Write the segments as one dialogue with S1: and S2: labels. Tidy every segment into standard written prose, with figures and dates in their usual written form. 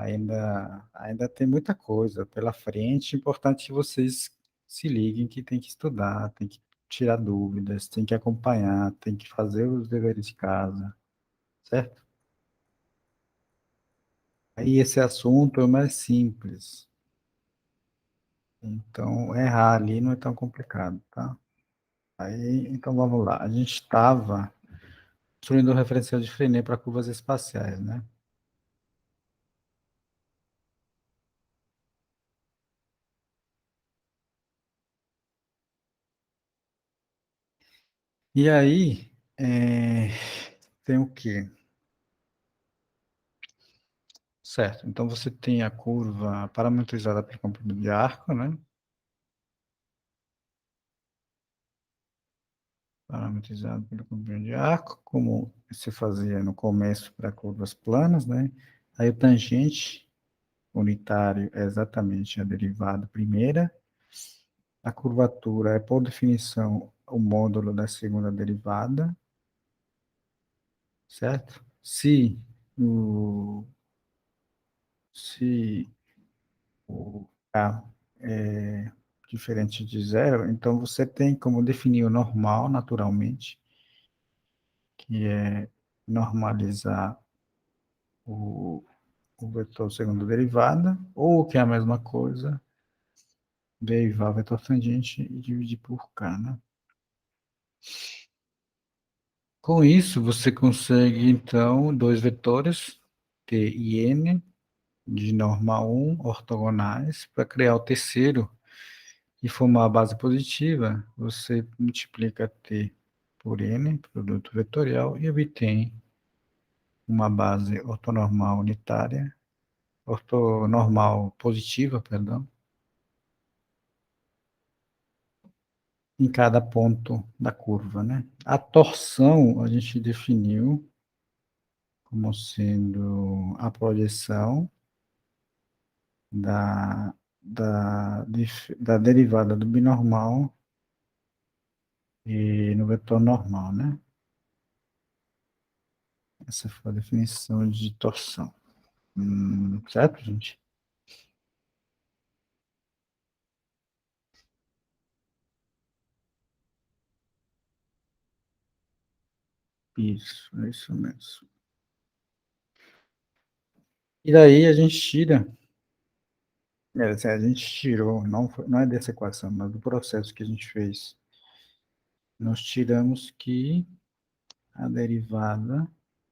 S1: ainda tem muita coisa pela frente. Importante que vocês se liguem que tem que estudar, tem que tirar dúvidas, tem que acompanhar, tem que fazer os deveres de casa, certo? Aí esse assunto é o mais simples. Então, errar ali não é tão complicado, tá? Aí, então vamos lá. A gente estava construindo um referencial de Frenet para curvas espaciais, né? E aí, tem o quê? Certo. Então você tem a curva parametrizada pelo comprimento de arco, né? Parametrizada pelo comprimento de arco, como se fazia no começo para curvas planas, né? Aí o tangente unitário é exatamente a derivada primeira. A curvatura é, por definição, o módulo da segunda derivada, certo? Se o K é diferente de zero, então você tem como definir o normal naturalmente, que é normalizar o, o vetor segundo derivada, ou que é a mesma coisa, derivar o vetor tangente e dividir por K, né? Com isso, você consegue, então, dois vetores, T e N, de norma 1, ortogonais, para criar o terceiro e formar a base positiva, você multiplica T por N, produto vetorial, e obtém uma base ortonormal unitária, ortonormal positiva, perdão, em cada ponto da curva, né? A torção a gente definiu como sendo a projeção da derivada do binormal e no vetor normal, né? Essa foi a definição de torção. Certo, gente? Isso, é isso mesmo. E daí a gente tira, assim, a gente tirou, não é dessa equação, mas do processo que a gente fez, nós tiramos que a derivada,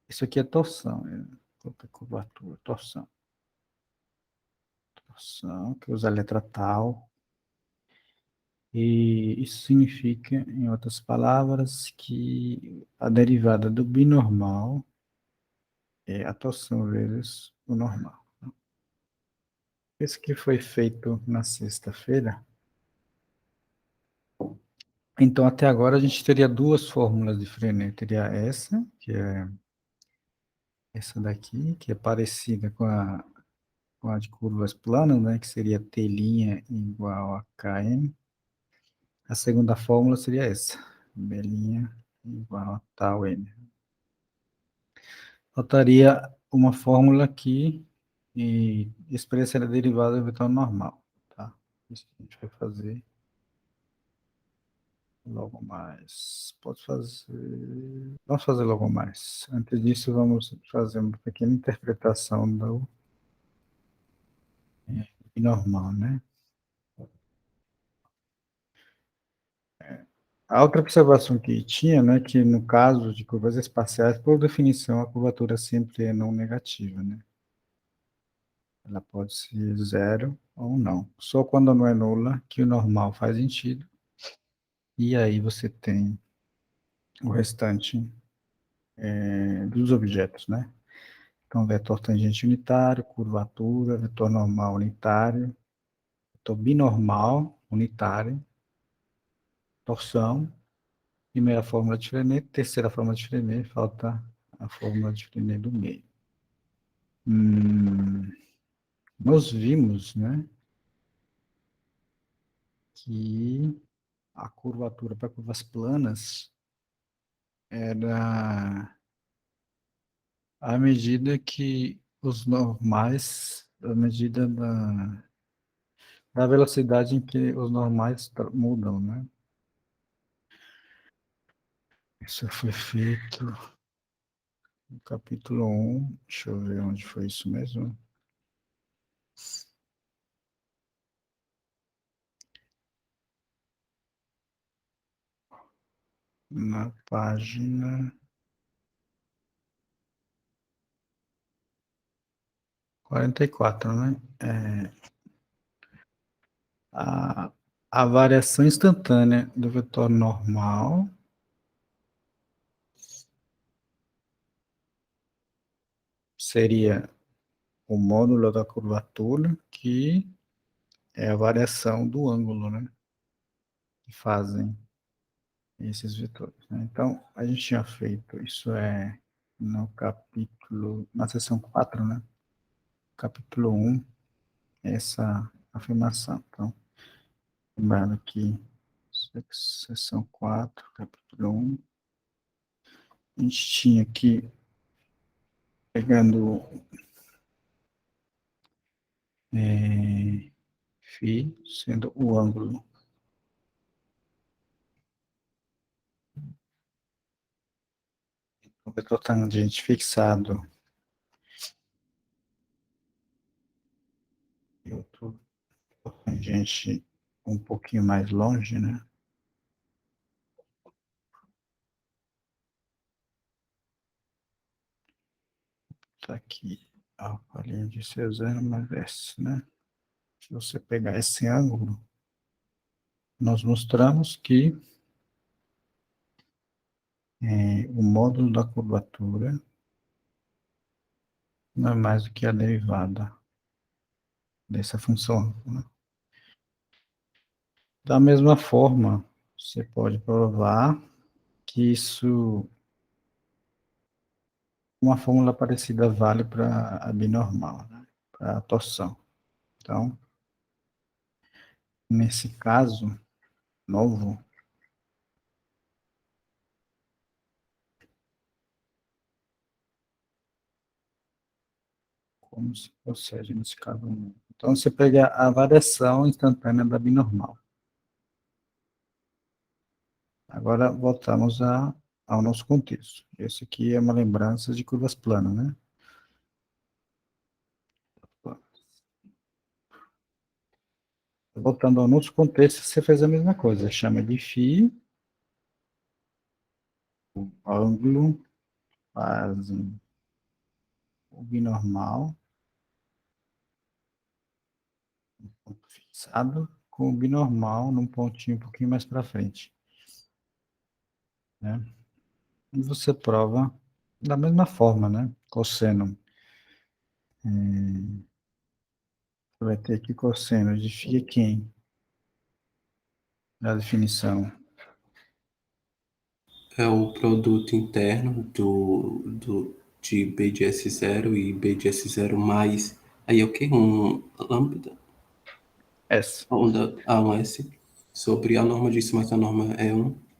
S1: isso aqui é torção, curvatura, torção, que usa a letra tal, e isso significa, em outras palavras, que a derivada do binormal é a torção vezes o normal. Isso que foi feito na sexta-feira. Então, até agora, a gente teria duas fórmulas de Frenet. Teria essa, que é essa daqui, que é parecida com a de curvas planas, né? Que seria T' igual a Km. A segunda fórmula seria essa, B' igual a tal N. Faltaria uma fórmula aqui e expressa a derivada do vetor normal, tá? Isso que a gente vai fazer logo mais. Pode fazer. Vamos fazer logo mais. Antes disso, vamos fazer uma pequena interpretação do normal, né? A outra observação que tinha, né, que no caso de curvas espaciais, por definição, a curvatura sempre é não negativa, né? Ela pode ser zero ou não. Só quando não é nula que o normal faz sentido. E aí você tem o restante dos objetos, né? Então, vetor tangente unitário, curvatura, vetor normal unitário, vetor binormal unitário, torção, primeira fórmula de Frenet, terceira fórmula de Frenet, falta a fórmula de Frenet do meio. Nós vimos, né, que a curvatura para curvas planas era a medida que os normais à medida da velocidade em que os normais mudam, né? Isso foi feito no capítulo 1. Deixa eu ver onde foi isso mesmo. Na página 44, né? A, a variação instantânea do vetor normal seria o módulo da curvatura, que é a variação do ângulo, né? Que fazem esses vetores, né? Então, a gente tinha feito, isso é no capítulo, na seção 4, né? Capítulo 1, essa afirmação. Então, lembrando aqui, seção 4, capítulo 1, a gente tinha aqui, pegando φ, sendo o ângulo o vetor tangente fixado e outro tangente um pouquinho mais longe, né? Tá aqui a linha de ser zero mais S, né? Se você pegar esse ângulo, nós mostramos que o módulo da curvatura não é mais do que a derivada dessa função, né? Da mesma forma, você pode provar que isso, uma fórmula parecida vale para a binormal, né? Para a torção. Então, nesse caso novo, como se procede nesse caso novo? Então, você pega a variação instantânea da binormal. Agora, voltamos ao nosso contexto. Esse aqui é uma lembrança de curvas planas, né? Voltando ao nosso contexto, você fez a mesma coisa. Chama de φ, o ângulo, fazem o binormal, ponto fixado, com o binormal num pontinho um pouquinho mais para frente, né? E você prova da mesma forma, né? Cosseno. Vai ter aqui cosseno de φ quem? Da definição.
S2: É o produto interno de B de S0 e B de S0 mais. Aí é o que? Um lambda?
S1: S.
S2: Onda A1S. Sobre a norma disso, mas a norma é 1.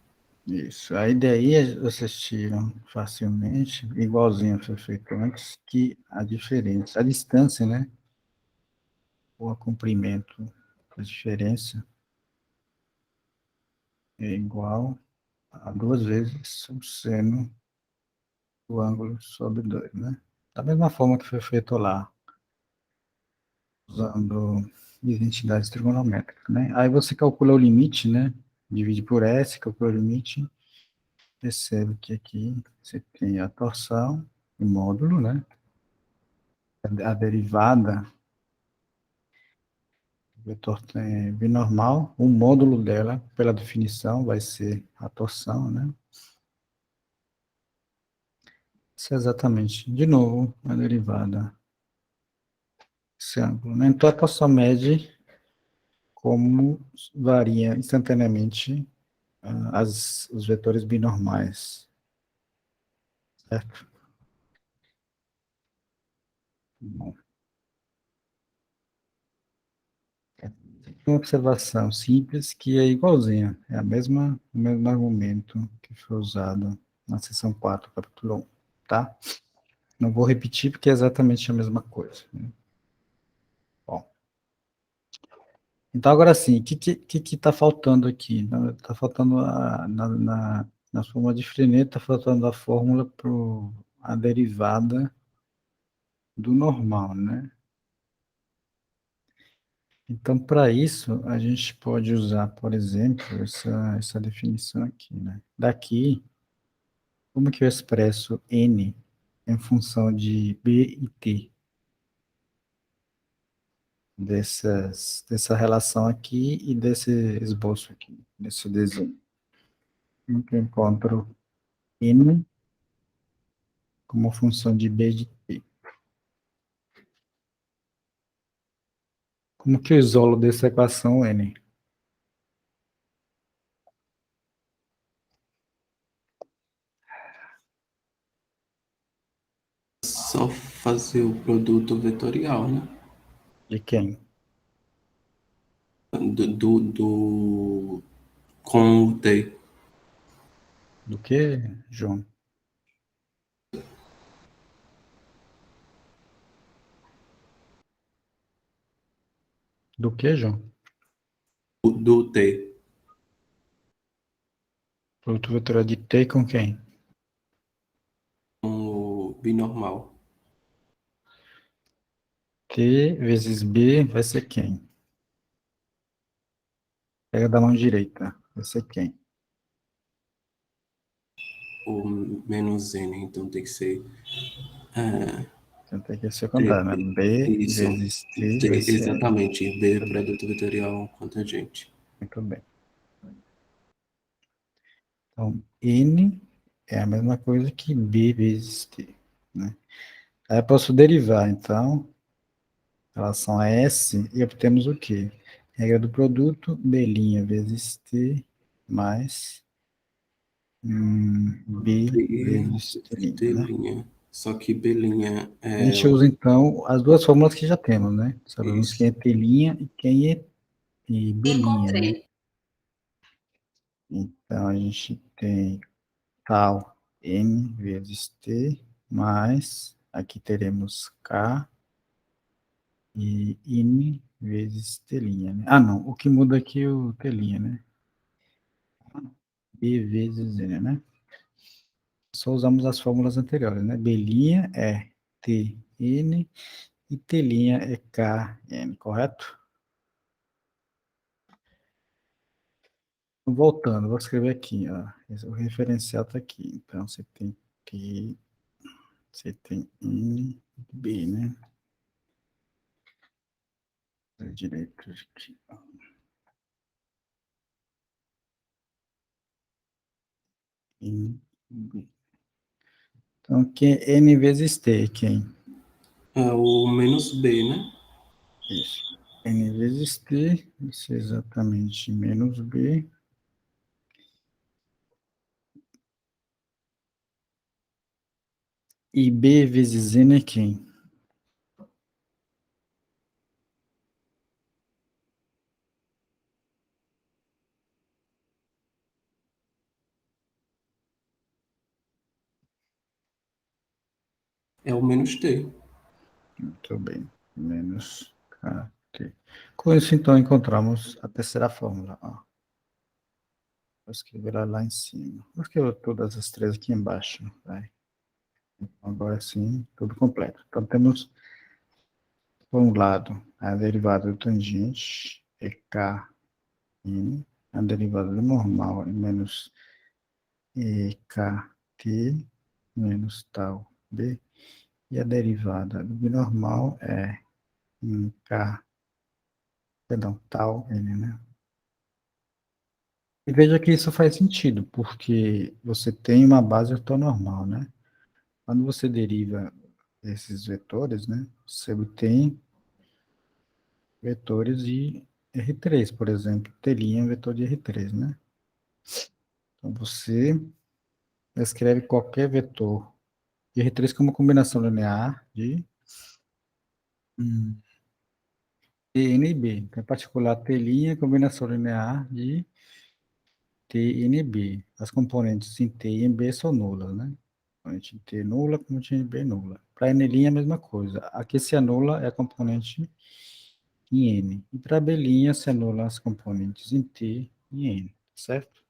S1: Isso. Aí daí vocês tiram facilmente, igualzinho foi feito antes, que a diferença, a distância, né? Ou a comprimento, a diferença é igual a 2 vezes o seno do ângulo sobre 2, né? Da mesma forma que foi feito lá, usando identidades trigonométricas, né? Aí você calcula o limite, né? Divide por S, calcula o limite, percebe que aqui você tem a torção, o módulo, né? A derivada do vetor binormal, o módulo dela, pela definição, vai ser a torção, né? Isso é exatamente, de novo, a derivada desse ângulo, né? Então, a torção mede como varia instantaneamente os vetores binormais, certo? Bom, uma observação simples que é igualzinha, é o mesmo argumento que foi usado na seção 4, capítulo 1, tá? Não vou repetir porque é exatamente a mesma coisa, né? Bom, então agora sim, o que está faltando aqui? Está faltando na fórmula de Frenet, está faltando a fórmula para a derivada do normal, né? Então, para isso, a gente pode usar, por exemplo, essa definição aqui, né? Daqui, como que eu expresso n em função de b e t? Dessa relação aqui e desse esboço aqui, desse desenho. Como que eu encontro n como função de b de t? Como que eu isolo dessa equação n?
S2: Só fazer o produto vetorial, né?
S1: De quem?
S2: Com o T.
S1: Do que, João? Do que, João?
S2: Do T.
S1: Produto vetorial de t com quem?
S2: Com o binormal.
S1: T vezes b vai ser quem? Pega da mão direita. Vai ser quem?
S2: O menos N. Então tem que ser
S1: Então tem que ser o
S2: T.
S1: contrário, né? B
S2: Isso.
S1: vezes T vai
S2: T,
S1: ser N.
S2: exatamente. B,
S1: Muito bem,
S2: produto vetorial com tangente.
S1: muito bem. Então, N é a mesma coisa que B vezes T, né? Aí eu posso derivar, então, em relação a S, e obtemos o quê? Regra do produto, B' vezes T mais B
S2: B
S1: vezes T', né?
S2: T'. Só que B'
S1: A
S2: é
S1: gente usa, então, as duas fórmulas que já temos, né? Sabemos quem
S2: isso.
S1: é T' e quem é B', né?
S3: Encontrei.
S1: Então, a gente tem tal N vezes T, mais, aqui teremos K e N vezes T', né? Ah, não, o que muda aqui é o T', né? B vezes N, né? Só usamos as fórmulas anteriores, né? B' é Tn e T' é Kn, correto? Voltando, vou escrever aqui, ó. O referencial está aqui. Então, você tem N, B, né? Direito aqui. N, B. Então, que é N vezes T, quem?
S2: É o menos B, né?
S1: Isso. N vezes T, isso é exatamente menos B. E B vezes N é quem?
S2: É o menos T.
S1: Muito bem. Menos KT. Com isso, então, encontramos a terceira fórmula. Ó. Vou escrever ela lá em cima. Vou escrever todas as três aqui embaixo. Vai. Agora sim, tudo completo. Então, temos, por um lado, a derivada do tangente, é K, N. A derivada do normal é menos EKT, menos tal B. E a derivada do binormal é K, perdão, tal N, né? E veja que isso faz sentido, porque você tem uma base ortonormal, né? Quando você deriva esses vetores, né? Você obtém vetores de R3, por exemplo. Teria um vetor de R3, né? Então, você escreve qualquer vetor de R3 como combinação linear de Tn e B. Então, em particular, T' combinação linear de Tn e B. As componentes em T e em B são nulas, né? Componente em T nula, componente em B nula. Para N' é a mesma coisa. Aqui se anula é a componente em N. E para B' se anula as componentes em T e N, certo?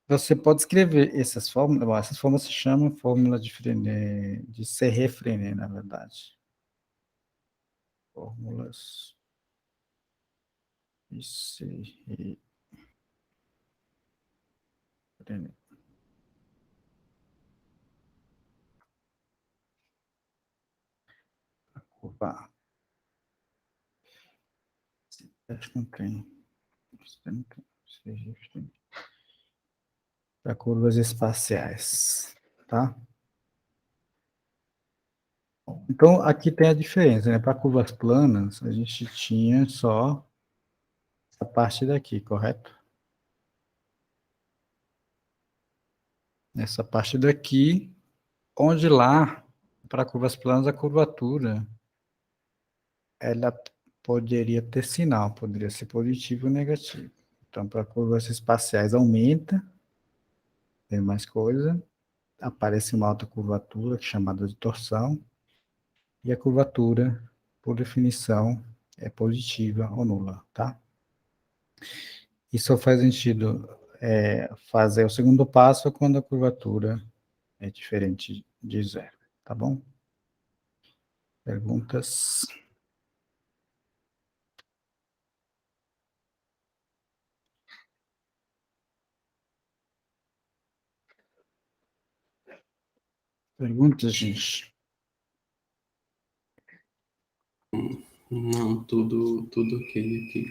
S1: Você pode escrever essas fórmulas, bom, essas fórmulas se chamam fórmula de Frenet, de Serre-Frenet, na verdade. Fórmulas de Serre-Frenet. Opa, acho que não tem. Para curvas espaciais, tá? Então, aqui tem a diferença, né? Para curvas planas, a gente tinha só essa parte daqui, correto? Essa parte daqui, onde lá, para curvas planas, a curvatura, ela poderia ter sinal, poderia ser positivo ou negativo. Então, para curvas espaciais, aumenta, tem mais coisa, aparece uma alta curvatura, chamada de torção, e a curvatura, por definição, é positiva ou nula, tá? E só faz sentido fazer o segundo passo quando a curvatura é diferente de zero, tá bom? Perguntas? Perguntas, gente?
S2: Não, tudo ok aqui.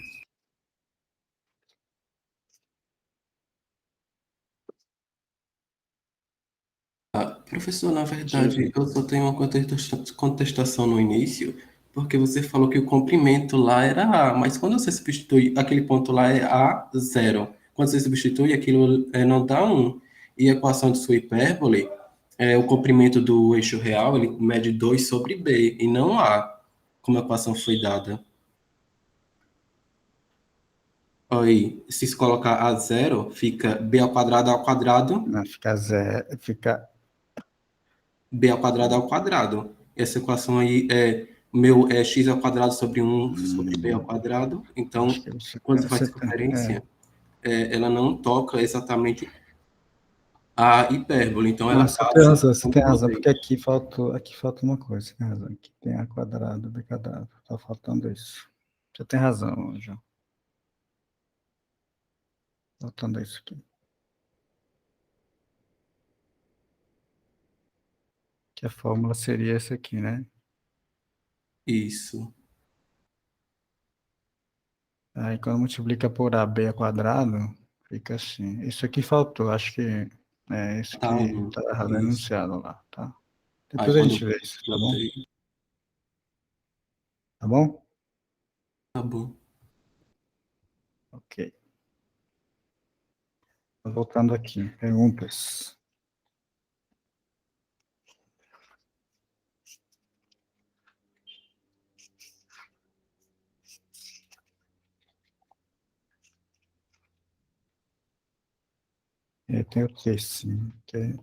S2: Professor, na verdade,
S1: Diga.
S2: eu só tenho uma contestação no início, porque você falou que o comprimento lá era A, mas quando você substitui aquele ponto lá é A, zero. Quando você substitui, aquilo não dá 1. E a equação de sua hipérbole, o comprimento do eixo real, ele mede 2 sobre B, e não A, como a equação foi dada. Aí, se se colocar A zero, fica B ao quadrado,
S1: Não, fica zero, fica...
S2: B ao quadrado ao quadrado. Essa equação aí é x ao quadrado sobre 1 sobre b ao quadrado.
S1: Acho
S2: Então,
S1: que você,
S2: quando você faz
S1: você tem...
S2: transferência, ela não toca exatamente a hipérbole. Então,
S1: Não,
S2: ela passa
S1: você
S2: um
S1: tem
S2: por
S1: razão,
S2: B.
S1: porque aqui falta uma coisa, você tem razão. Aqui tem A quadrado, B quadrado, tá faltando isso. Você tem razão, João. Faltando isso aqui. Que a fórmula seria essa aqui, né?
S2: Isso.
S1: Aí quando multiplica por AB ao quadrado, fica assim. Isso aqui faltou, acho que é isso que
S2: Tá um.
S1: está errado
S2: Isso.
S1: enunciado lá, tá?
S2: Aí,
S1: Depois a
S2: quando
S1: gente vê isso, tá bom?
S2: botei,
S1: Tá bom?
S2: tá bom.
S1: Ok. Voltando aqui, perguntas. Tem o texto, sim. Tem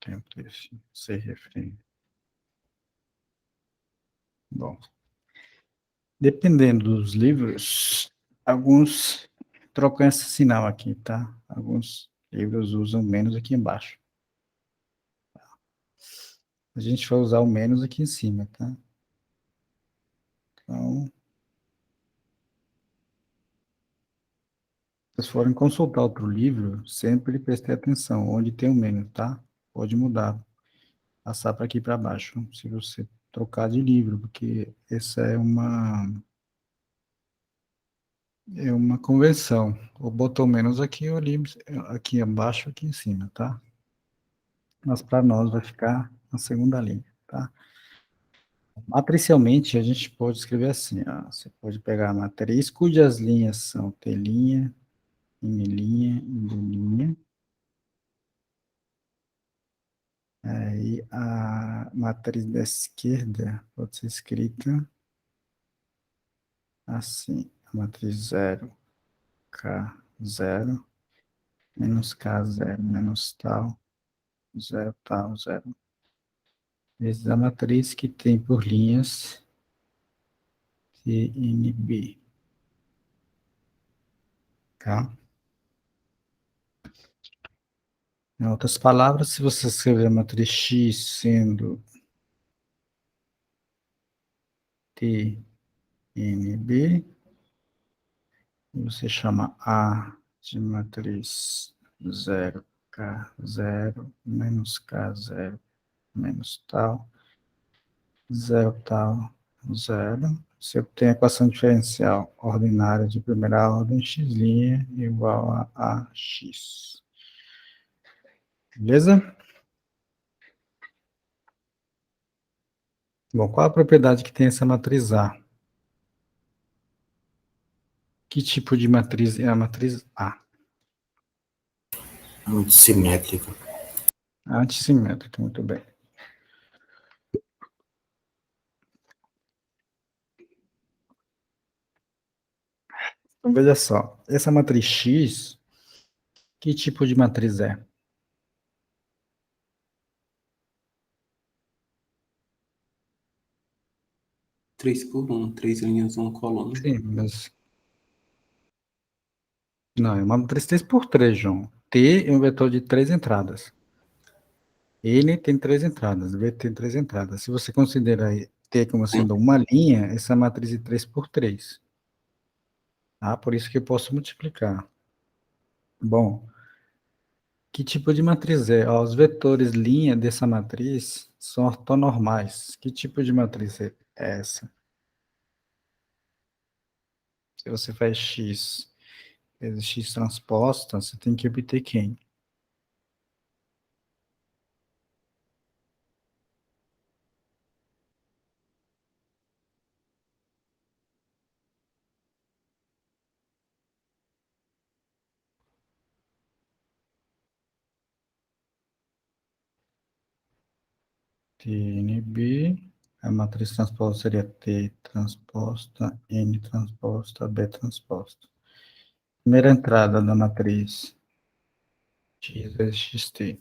S1: o texto. Sem referência. Bom, dependendo dos livros, alguns trocam esse sinal aqui, tá? Alguns livros usam menos aqui embaixo. A gente vai usar o menos aqui em cima, tá? Então, se vocês forem consultar outro livro, sempre prestem atenção onde tem o menos, tá? Pode mudar, passar para aqui para baixo, se você trocar de livro, porque essa é uma convenção. Ou botou menos aqui, ou ali, aqui abaixo, aqui em cima, tá? Mas para nós vai ficar na segunda linha, tá? Matricialmente, a gente pode escrever assim, ó, você pode pegar a matriz cujas linhas são T', N', D'. Aí a matriz da esquerda pode ser escrita assim, a matriz zero, K zero, menos K zero, menos tal, zero, tal, zero. vezes a matriz que tem por linhas TNB. Tá? Em outras palavras, se você escrever a matriz X sendo TNB, você chama A de matriz 0K0 menos K0 menos tal, 0 tal, 0. Você obtém a equação diferencial ordinária de primeira ordem x' igual a AX. Beleza? Bom, qual a propriedade que tem essa matriz A? Que tipo de matriz é a matriz A?
S3: Muito simétrica.
S1: Antissimétrica, muito bem. Então, veja só, essa matriz X, que tipo de matriz é?
S2: 3 por 1, 3 linhas, 1 coluna.
S1: Sim, mas... Não, é uma matriz 3 por 3, João. T é um vetor de 3 entradas. N tem 3 entradas, V tem 3 entradas. Se você considera T como
S2: Sim.
S1: sendo uma linha, essa matriz é 3 por 3. Tá? Por isso que eu posso multiplicar. Bom, que tipo de matriz é? Ó, os vetores linha dessa matriz são ortonormais. Que tipo de matriz é essa? Se você faz X vezes X transposta, você tem que obter quem? TNB, a matriz transposta seria T transposta, N transposta, B transposta. Primeira entrada da matriz X vezes XT.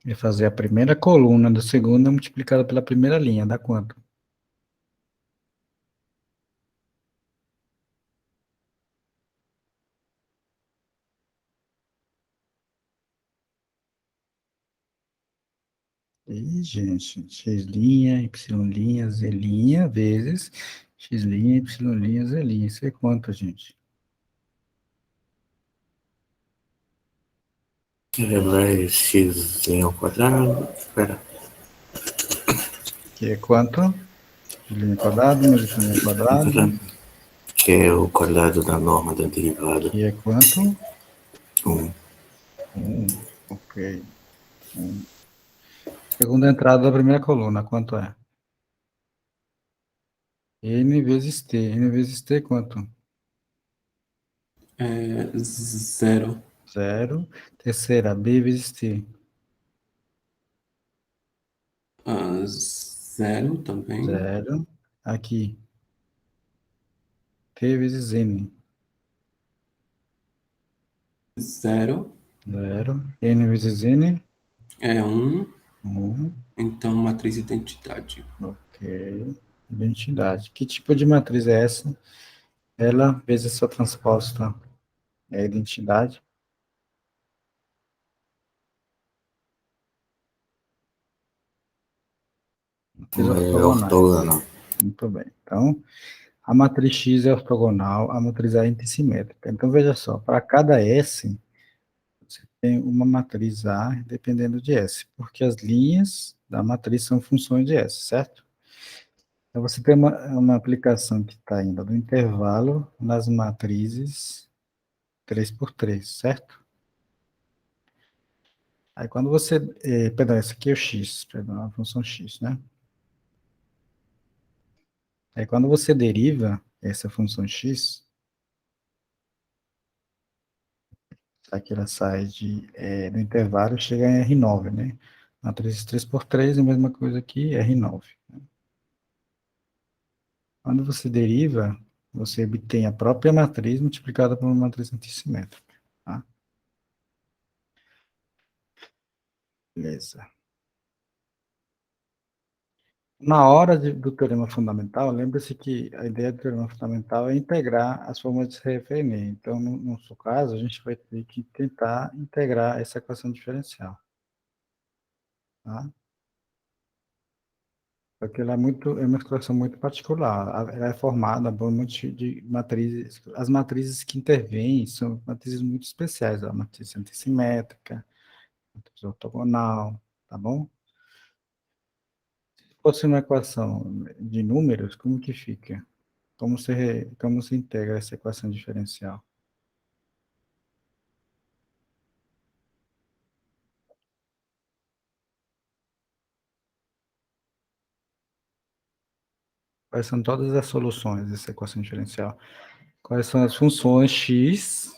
S1: E fazer a primeira coluna da segunda multiplicada pela primeira linha, dá quanto? E, gente, x', y', z' vezes x', y', z'. Isso é quanto, gente?
S3: Vai x ao quadrado. Espera.
S1: Que é quanto? Y quadrado mais y quadrado.
S3: Que é o quadrado da norma da derivada.
S1: Que é quanto?
S3: 1.
S1: 1. Ok. 1. Segunda entrada da primeira coluna, quanto é? N vezes T. N vezes T, quanto?
S2: 0.
S1: 0. Terceira, B vezes T.
S2: 0 também.
S1: 0. Aqui, T vezes N.
S2: 0
S1: 0. N vezes N.
S2: é 1.
S1: 1.
S2: Então, matriz identidade.
S1: Ok. Identidade. Que tipo de matriz é essa? Ela vezes sua transposta é a identidade. Matriz
S3: É
S1: ortogonais.
S3: ortogonal.
S1: Muito bem. Então, a matriz X é ortogonal, a matriz A é antissimétrica. Então, veja só, para cada S, você tem uma matriz A dependendo de S, porque as linhas da matriz são funções de S, certo? Então, você tem uma aplicação que está indo do intervalo nas matrizes 3 por 3, certo? Aí quando você, perdão, esse aqui é o x, perdão, a função x, né? Aí quando você deriva essa função x, aqui ela sai do intervalo e chega em R9, né? Matriz 3 por 3 a mesma coisa aqui, R9. Quando você deriva, você obtém a própria matriz multiplicada por uma matriz antissimétrica, tá? Beleza. Na hora do teorema fundamental, lembre-se que a ideia do teorema fundamental é integrar as formas de se referir. Então, no nosso caso, a gente vai ter que tentar integrar essa equação diferencial. Tá? Porque ela é uma equação muito particular. Ela é formada por um monte de matrizes. As matrizes que intervêm são matrizes muito especiais. A matriz antissimétrica, a matriz ortogonal, tá bom? Se fosse uma equação de números, como que fica? Como se integra essa equação diferencial? Quais são todas as soluções dessa equação diferencial? Quais são as funções x,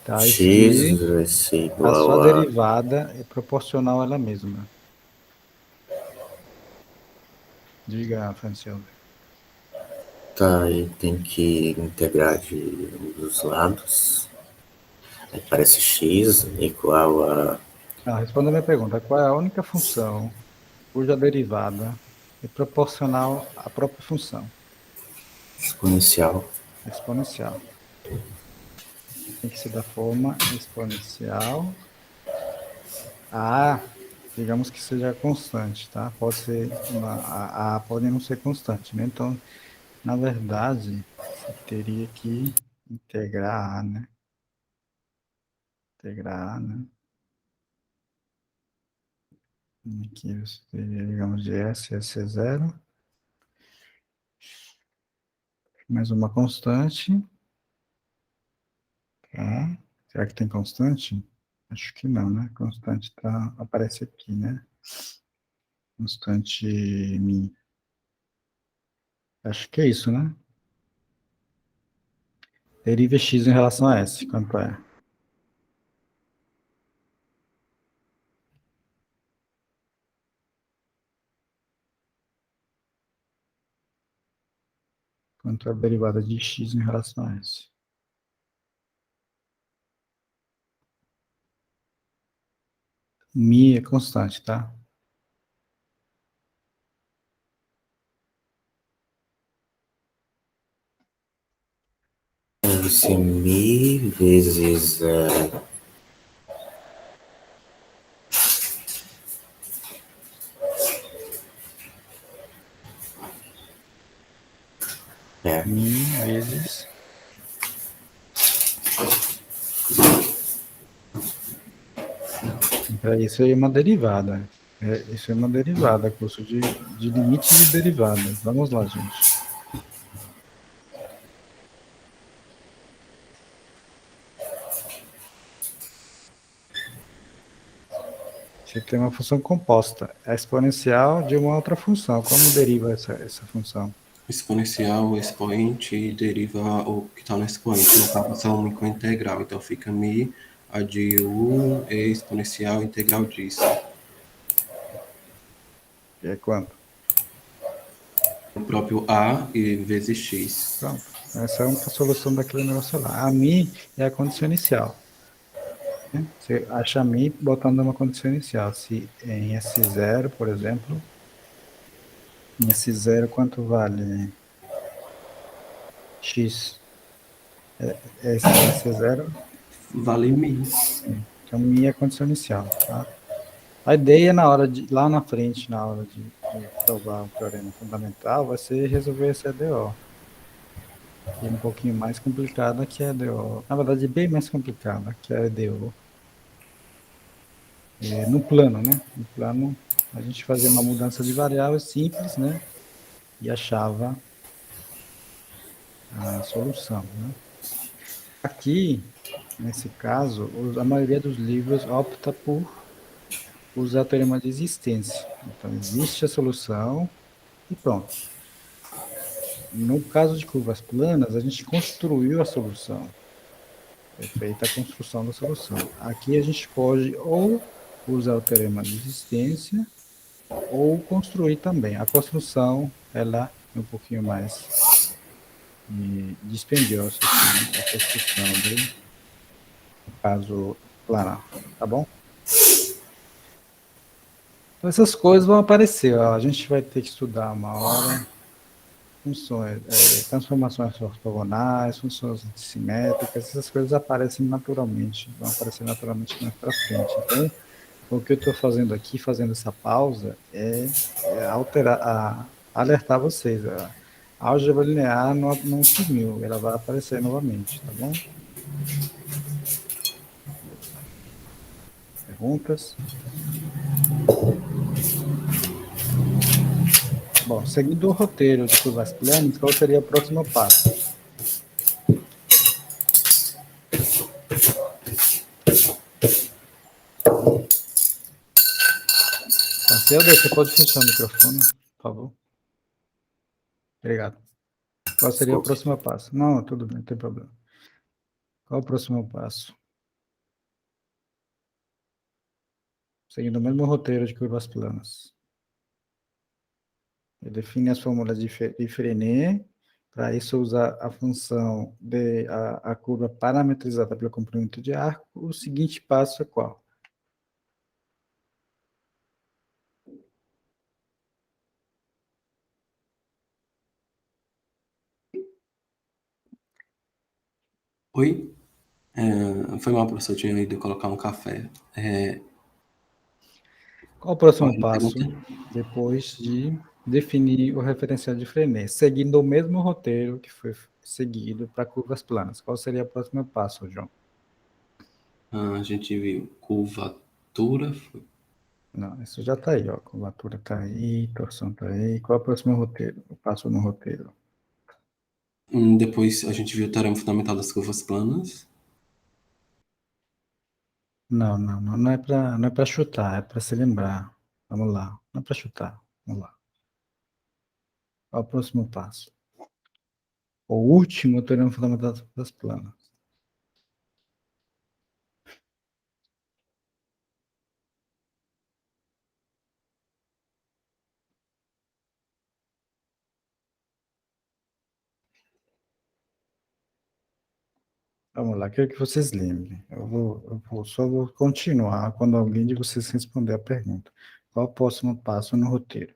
S1: tais
S3: X
S1: que
S3: vai ser
S1: a sua
S3: igual a.
S1: derivada é proporcional a ela mesma? Diga, Francione.
S3: Tá, aí tem que integrar de um dos lados. Aí parece X igual a
S1: Responda a minha pergunta. Qual é a única função cuja derivada é proporcional à própria função?
S3: exponencial.
S1: Exponencial. Tem que ser da forma exponencial a, digamos que seja constante, tá? Pode ser a pode não ser constante, né? Então, na verdade, você teria que integrar A, né? Integrar A, né? Aqui você teria, digamos, de S é zero, mais uma constante, tá? Será que tem constante? Acho que não, né? Constante tá, aparece aqui, né? Constante mi. Acho que é isso, né? Deriva x em relação a s, quanto é? Quanto é a derivada de x em relação a s? Mi é constante, tá?
S3: Deve ser mi vezes. É,
S1: Mi vezes... Isso aí é uma derivada. Isso é uma derivada, curso de limites de derivadas. Vamos lá, gente. Você tem uma função composta, é exponencial de uma outra função. Como deriva essa função?
S2: Exponencial, expoente e deriva o que está no expoente. No caso, são único integral. Então, fica mi, a de u é exponencial integral disso.
S1: Que é quanto?
S2: O próprio a e vezes x.
S1: Pronto. Essa é a única solução daquele negócio lá. A mi é a condição inicial. Né? Você acha a mi botando uma condição inicial. Se em S0, por exemplo, em S0 quanto vale x? S0?
S2: Vale mi.
S1: Sim. Então, mi é a condição inicial, tá? A ideia na hora lá na frente, na hora de provar o teorema fundamental, vai ser resolver essa EDO, que é um pouquinho mais complicada que a EDO. Na verdade, bem mais complicada que a EDO. No plano, né? No plano, a gente fazia uma mudança de variável simples, né? E achava a solução, né? Aqui, nesse caso, a maioria dos livros opta por usar o teorema de existência. Então, existe a solução e pronto. No caso de curvas planas, a gente construiu a solução. Foi feita a construção da solução. Aqui a gente pode ou usar o teorema de existência ou construir também. A construção, ela é um pouquinho mais dispendiosa, assim, né? A construção do caso planar, tá bom? Então, essas coisas vão aparecer, ó. A gente vai ter que estudar uma hora funções, transformações ortogonais, funções simétricas, essas coisas aparecem naturalmente, vão aparecer naturalmente mais para frente. Então, o que eu estou fazendo aqui, fazendo essa pausa, alertar vocês. A álgebra linear não sumiu, ela vai aparecer novamente, tá bom? Perguntas? Bom, seguindo o roteiro de curvas planas, qual seria o próximo passo? Cacilda, você pode fechar o microfone, por favor? Obrigado. Qual seria o próximo passo? Não, tudo bem, não tem problema. Qual o próximo passo? Seguindo o mesmo roteiro de curvas planas. Ele define as fórmulas de Frenet. Para isso, usar a função a curva parametrizada pelo comprimento de arco. O seguinte passo é qual?
S2: Oi? Foi mal, professor, eu tinha ido colocar um café.
S1: Qual o próximo
S2: Qual era a
S1: passo
S2: pergunta?
S1: depois de definir o referencial de Frenet? Seguindo o mesmo roteiro que foi seguido para curvas planas. Qual seria o próximo passo, João?
S2: A gente viu curvatura.
S1: Não, isso já está aí, ó. Curvatura está aí, torção está aí. Qual é o próximo roteiro? O passo no roteiro.
S2: Depois a gente viu o teorema fundamental das curvas planas.
S1: Não é para chutar, é para se lembrar. Vamos lá. Não é para chutar. Vamos lá. Qual é o próximo passo? O último teorema fundamental das planas. Vamos lá, quero que vocês lembrem. Só vou continuar quando alguém de vocês responder a pergunta. Qual é o próximo passo no roteiro?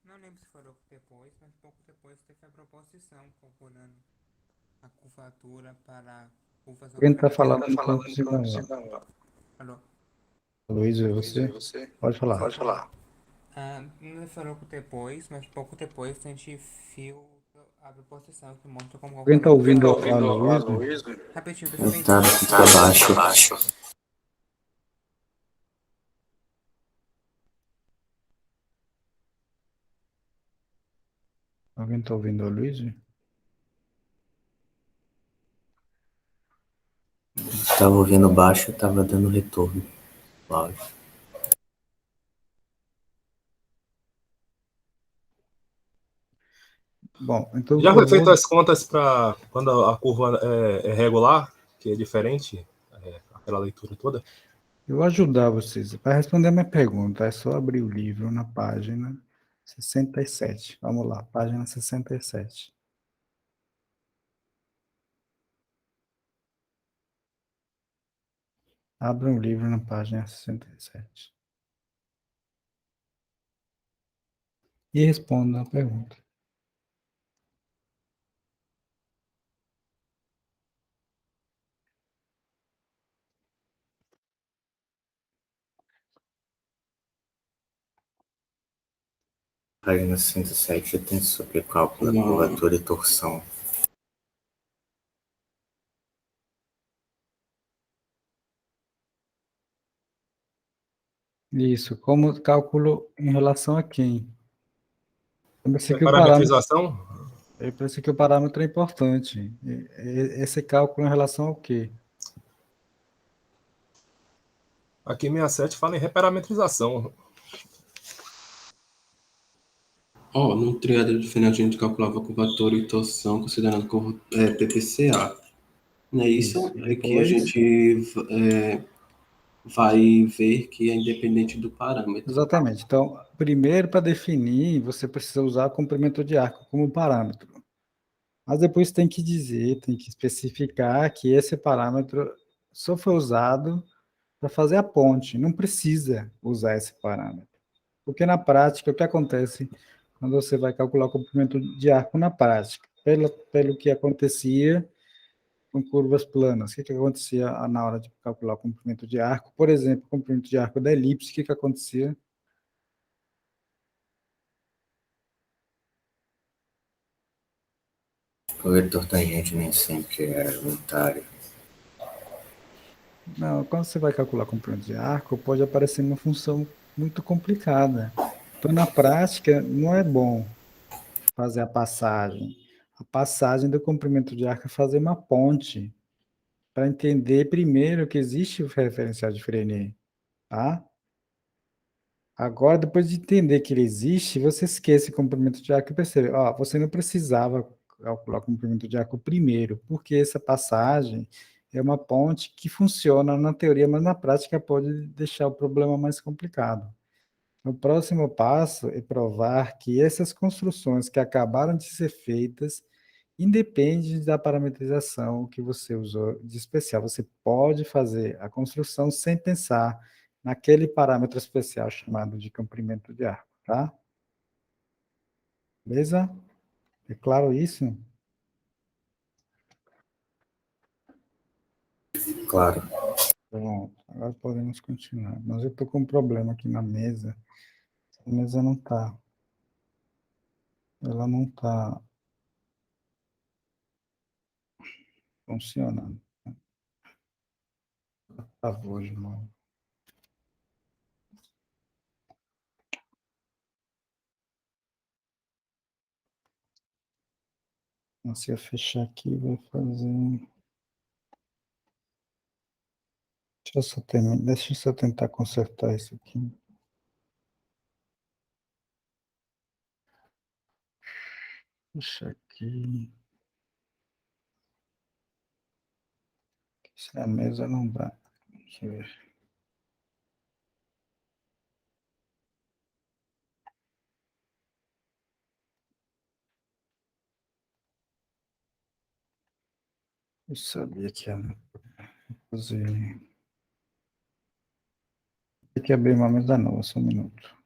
S4: Não lembro se foi logo depois, mas pouco depois teve a proposição calculando a curvatura para curvas
S1: Quem está
S4: ortogonais.
S1: falando, não consigo.
S4: Alô?
S1: Luiz, é você? Pode falar.
S4: Pode falar. Não foi logo depois, mas pouco depois a gente viu a proposição que mostra como
S1: Quem está
S4: calcular.
S1: ouvindo a Luiz?
S4: Rapidinho, deixa eu ver
S3: Tá,
S4: então.
S3: tá baixo.
S1: Alguém está ouvindo a Luiz?
S3: Estava ouvindo baixo, estava dando retorno. Áudio.
S1: Bom, então
S5: Já foi feito as contas para quando a curva é regular, que é diferente, aquela leitura toda?
S1: eu vou ajudar vocês. Para responder a minha pergunta, é só abrir o livro na página 67. Vamos lá, página 67. Abra o livro na página 67. E responda a pergunta.
S3: Página 107 tem sobre cálculo da
S2: Não.
S3: curvatura e torção.
S1: Isso, como cálculo em relação a quem?
S5: É parametrização?
S1: Parece que o parâmetro é importante. Esse cálculo em relação ao quê?
S5: Aqui 67 fala em reparametrização.
S2: No triângulo de Frenet a gente calculava curvatura e torção considerando PPCA. Não é isso?
S1: Isso.
S2: É que a
S1: Depois-
S2: gente vai ver que é independente do parâmetro.
S1: Exatamente. Então, primeiro, para definir, você precisa usar comprimento de arco como parâmetro. Mas depois tem que dizer, tem que especificar que esse parâmetro só foi usado para fazer a ponte, não precisa usar esse parâmetro. Porque na prática, o que acontece quando você vai calcular o comprimento de arco na prática? Pelo que acontecia com curvas planas, o que acontecia na hora de calcular o comprimento de arco? Por exemplo, o comprimento de arco da elipse, o que acontecia?
S3: O vetor tangente nem sempre é unitário.
S1: Não, quando você vai calcular o comprimento de arco, pode aparecer uma função muito complicada. Então, na prática, não é bom fazer a passagem. A passagem do comprimento de arco é fazer uma ponte para entender primeiro que existe o referencial de Frenet, tá? Agora, depois de entender que ele existe, você esquece o comprimento de arco e percebe, ó, você não precisava calcular o comprimento de arco primeiro, porque essa passagem é uma ponte que funciona na teoria, mas na prática pode deixar o problema mais complicado. O próximo passo é provar que essas construções que acabaram de ser feitas independem da parametrização que você usou de especial. Você pode fazer a construção sem pensar naquele parâmetro especial chamado de comprimento de arco, tá? Beleza? É claro isso?
S3: Claro.
S1: Pronto, agora podemos continuar. Mas eu estou com um problema aqui na mesa. A mesa não está. Ela não está funcionando. Por favor, irmão. Se eu fechar aqui, vai fazer. Deixa eu só tentar consertar isso aqui. Deixa aqui. Se a mesa não dá. Deixa eu ver. Eu sabia que ia fazer. Tem que abrir uma mesa nova, só um minuto.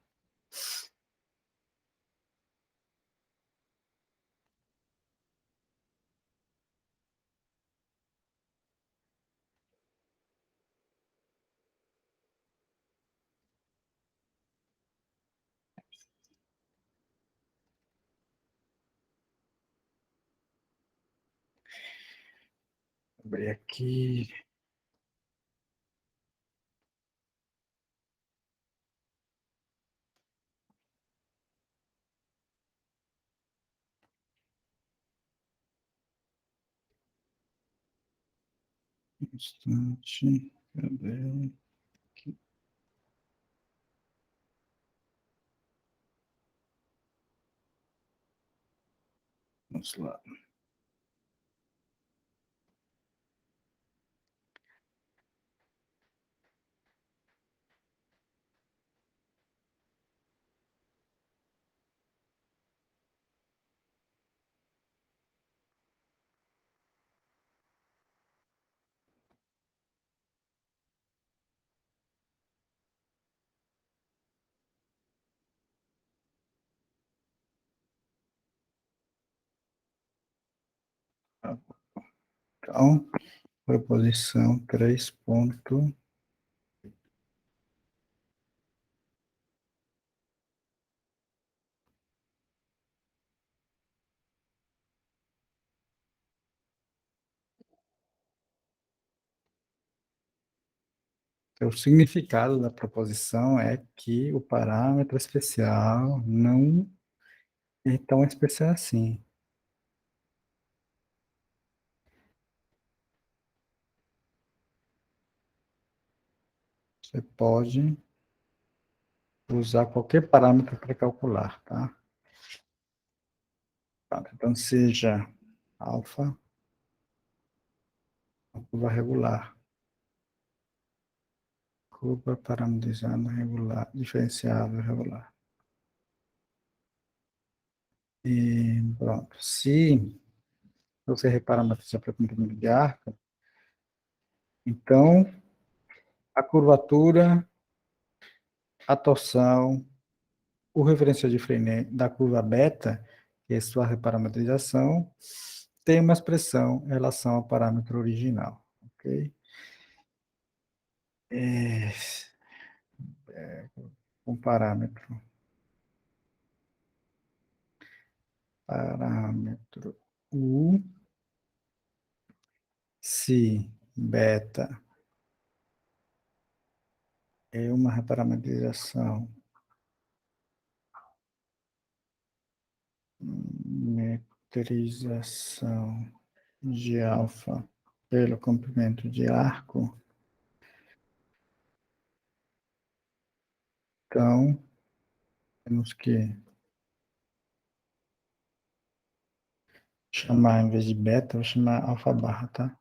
S1: Abrir aqui. Um instante. Cadê? Aqui. Vamos lá. Então, proposição 3 ponto. O significado da proposição é que o parâmetro especial não é tão especial assim. Você pode usar qualquer parâmetro para calcular, tá? Então, seja alfa, uma curva regular, curva parametrizada regular, diferenciável regular. E pronto. Se você reparametrizar para comprimento de arco, então, a curvatura, a torção, o referencial de Freinet da curva beta, que é sua reparametrização, tem uma expressão em relação ao parâmetro original, ok? Um parâmetro U, se beta é uma reparametrização metrização de alfa pelo comprimento de arco, então temos que chamar, em vez de beta, vou chamar alfa barra, tá?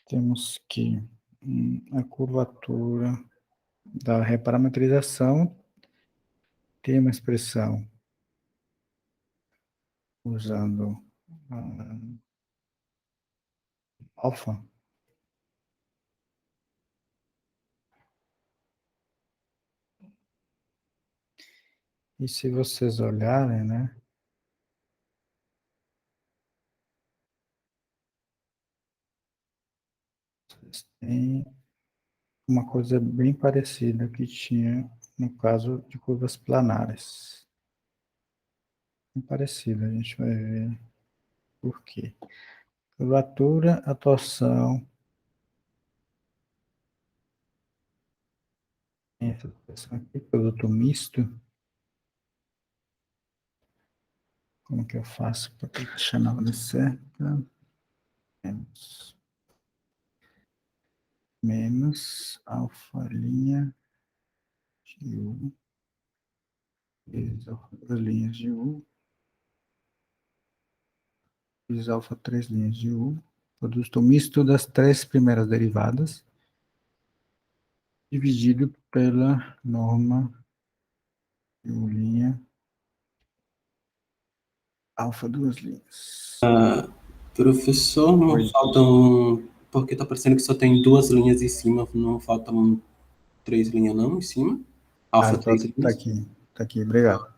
S1: Temos que a curvatura da reparametrização tem uma expressão usando alfa. E se vocês olharem, né? Tem uma coisa bem parecida que tinha no caso de curvas planares. Bem parecida, a gente vai ver por quê. Curvatura, a torção. Essa expressão aqui, produto misto. Como que eu faço para deixar na hora certa? Menos alfa linha de U, vezes alfa 2 linhas de U, vezes alfa 3 linhas de U, produto misto das 3 primeiras derivadas, dividido pela norma de U linha, alfa 2 linhas.
S2: Professor, não
S1: Oi.
S2: faltam. Porque tá parecendo que só tem 2 linhas em cima, não faltam 3 linhas não em cima? Alfa
S1: Só
S2: 3
S1: tá
S2: linhas?
S1: aqui, obrigado.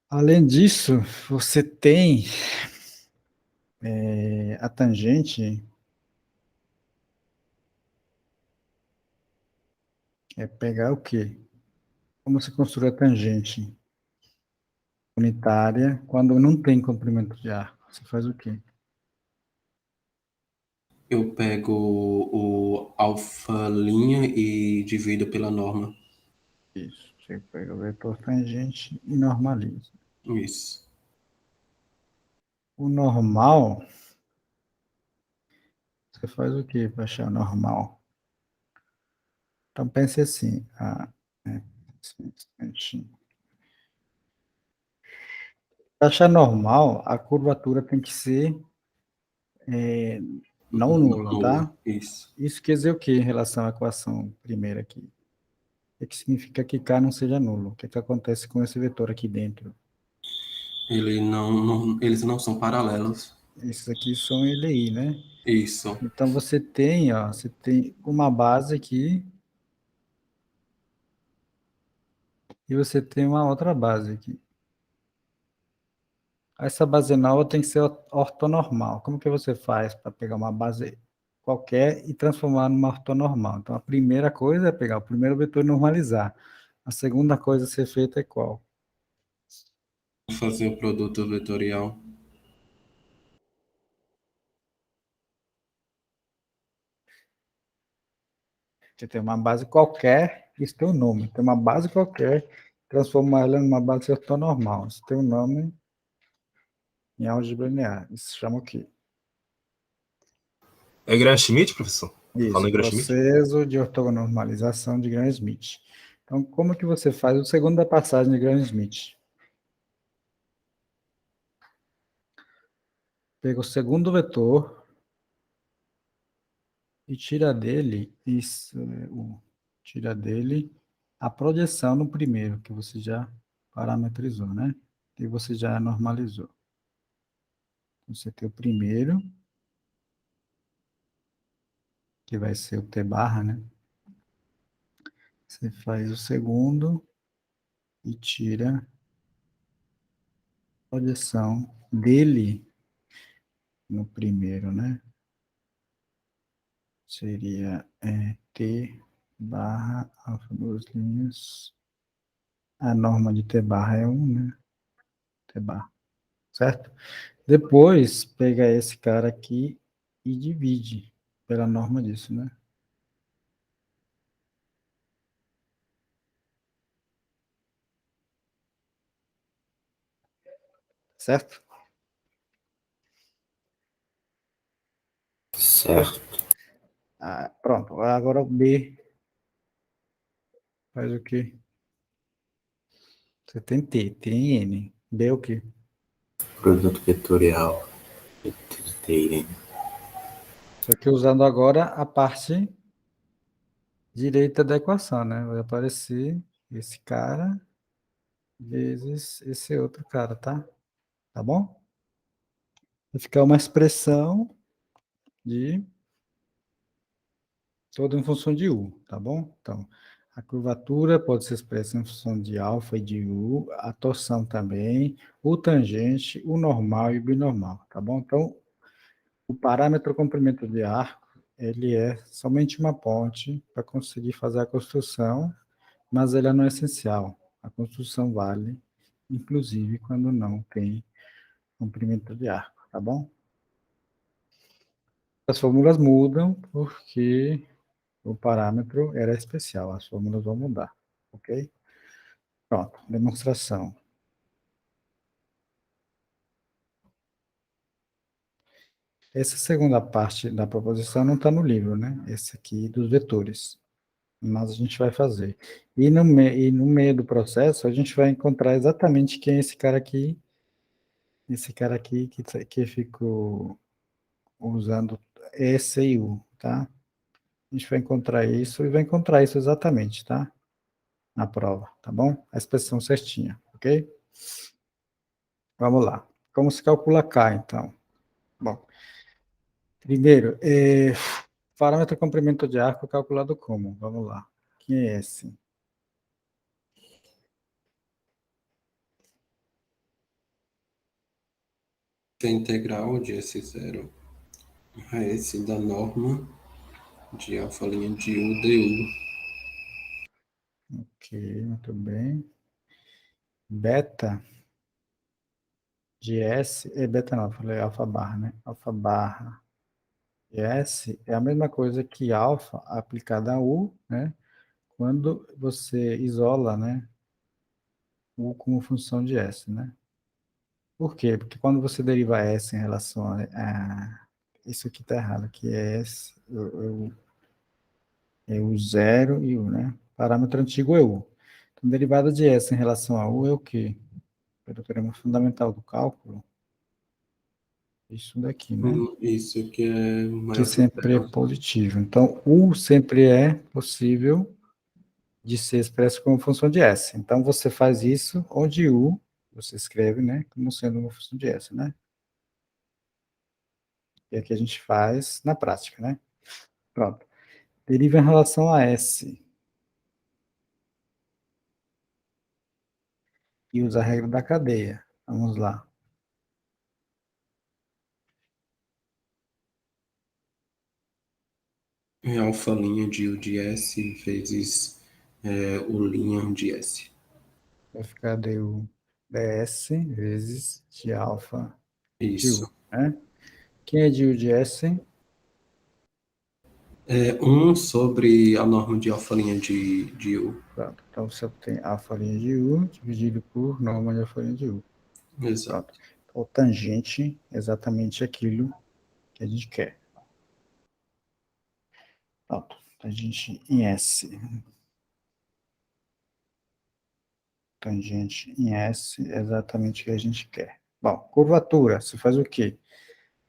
S1: Além disso, você tem a tangente, é pegar o quê? Como se construi a tangente unitária quando não tem comprimento de arco? Você faz o quê?
S2: Eu pego o alfa linha e divido pela norma.
S1: Isso. Você pega o vetor tangente e normaliza.
S2: Isso.
S1: O normal, você faz o quê para achar o normal? Então pense assim, para achar normal, a curvatura tem que ser não nula,
S2: Nula.
S1: tá?
S2: Isso.
S1: Isso quer dizer o quê em relação à equação primeira aqui? O que significa que K não seja nulo? O que acontece com esse vetor aqui dentro?
S2: Eles não são paralelos.
S1: Esses aqui são LI, né?
S2: Isso.
S1: Então você tem uma base aqui e você tem uma outra base aqui. Essa base nova tem que ser ortonormal. Como que você faz para pegar uma base qualquer e transformar numa ortonormal? Então a primeira coisa é pegar o primeiro vetor e normalizar. A segunda coisa a ser feita é qual?
S2: Fazer o produto vetorial.
S1: Você tem uma base qualquer, isso tem um nome. Tem uma base qualquer, transformar ela numa base ortonormal. Isso tem um nome em álgebra linear. Isso se chama o quê?
S5: É Gram-Schmidt, professor? Tá falando
S1: Isso,
S5: em Gram-Schmidt?
S1: processo de ortonormalização de Gram-Schmidt. Então, como que você faz o segundo da passagem de Gram-Schmidt? Pega o segundo vetor e tira dele tira dele a projeção no primeiro, que você já parametrizou, né? E você já normalizou. Você tem o primeiro, que vai ser o T barra, né? Você faz o segundo e tira a projeção dele no primeiro, né? Seria T barra alfa duas linhas. A norma de T barra é 1, né? T barra, certo? Depois, pega esse cara aqui e divide pela norma disso, né? Certo?
S3: Certo.
S1: Ah, pronto. Agora o B faz o quê? Você tem T, tem N. B é o quê?
S3: Produto vetorial. Tem
S1: Só que usando agora a parte direita da equação, né? Vai aparecer esse cara vezes esse outro cara, tá? Tá bom? Vai ficar uma expressão de toda em função de U, tá bom? Então, a curvatura pode ser expressa em função de alfa e de U, a torção também, o tangente, o normal e o binormal, tá bom? Então, o parâmetro comprimento de arco, ele é somente uma ponte para conseguir fazer a construção, mas ele não é essencial. A construção vale, inclusive, quando não tem comprimento de arco, tá bom? As fórmulas mudam porque o parâmetro era especial, as fórmulas vão mudar, ok? Pronto, demonstração. Essa segunda parte da proposição não está no livro, né? Esse aqui dos vetores. Mas a gente vai fazer. E no meio do processo, a gente vai encontrar exatamente quem é esse cara aqui que ficou usando esse e U, tá? A gente vai encontrar isso e vai encontrar isso exatamente, tá? Na prova, tá bom? A expressão certinha, ok? Vamos lá. Como se calcula K, então? Bom, primeiro, parâmetro comprimento de arco calculado como? Vamos lá. Quem é esse?
S2: Que é a integral de S0 a S da norma de alfa' de U du.
S1: Ok, muito bem. Beta de S, beta não, falei alfa barra, né? Alfa barra de S é a mesma coisa que alfa aplicada a U, né? Quando você isola, né? U como função de S, né? Por quê? Porque quando você deriva S em relação isso aqui está errado, aqui é S, é o zero e U, né? Parâmetro antigo é U. Então, derivada de S em relação a U é o quê? Pelo teorema fundamental do cálculo, isso daqui, né?
S2: Isso que é
S1: Que
S2: maior que
S1: sempre é
S2: zero.
S1: positivo. Então, U sempre é possível de ser expresso como função de S. Então, você faz isso onde U, você escreve, né? Como sendo uma função de S, né? E aqui a gente faz na prática, né? Pronto. Deriva em relação a S. E usa a regra da cadeia. Vamos lá.
S2: É alfa' de U de S vezes o linha de S.
S1: Vai ficar du ds vezes de alfa de U,
S2: Isso.
S1: né? Quem é de U de S?
S2: É 1 sobre a norma de alfa' de U.
S1: Pronto. Então, você obtém alfa' de U dividido por norma de alfa' de U. Pronto.
S2: Exato.
S1: Então, o tangente é exatamente aquilo que a gente quer. Pronto. Tangente em S. Tangente em S é exatamente o que a gente quer. Bom, curvatura, você faz o quê?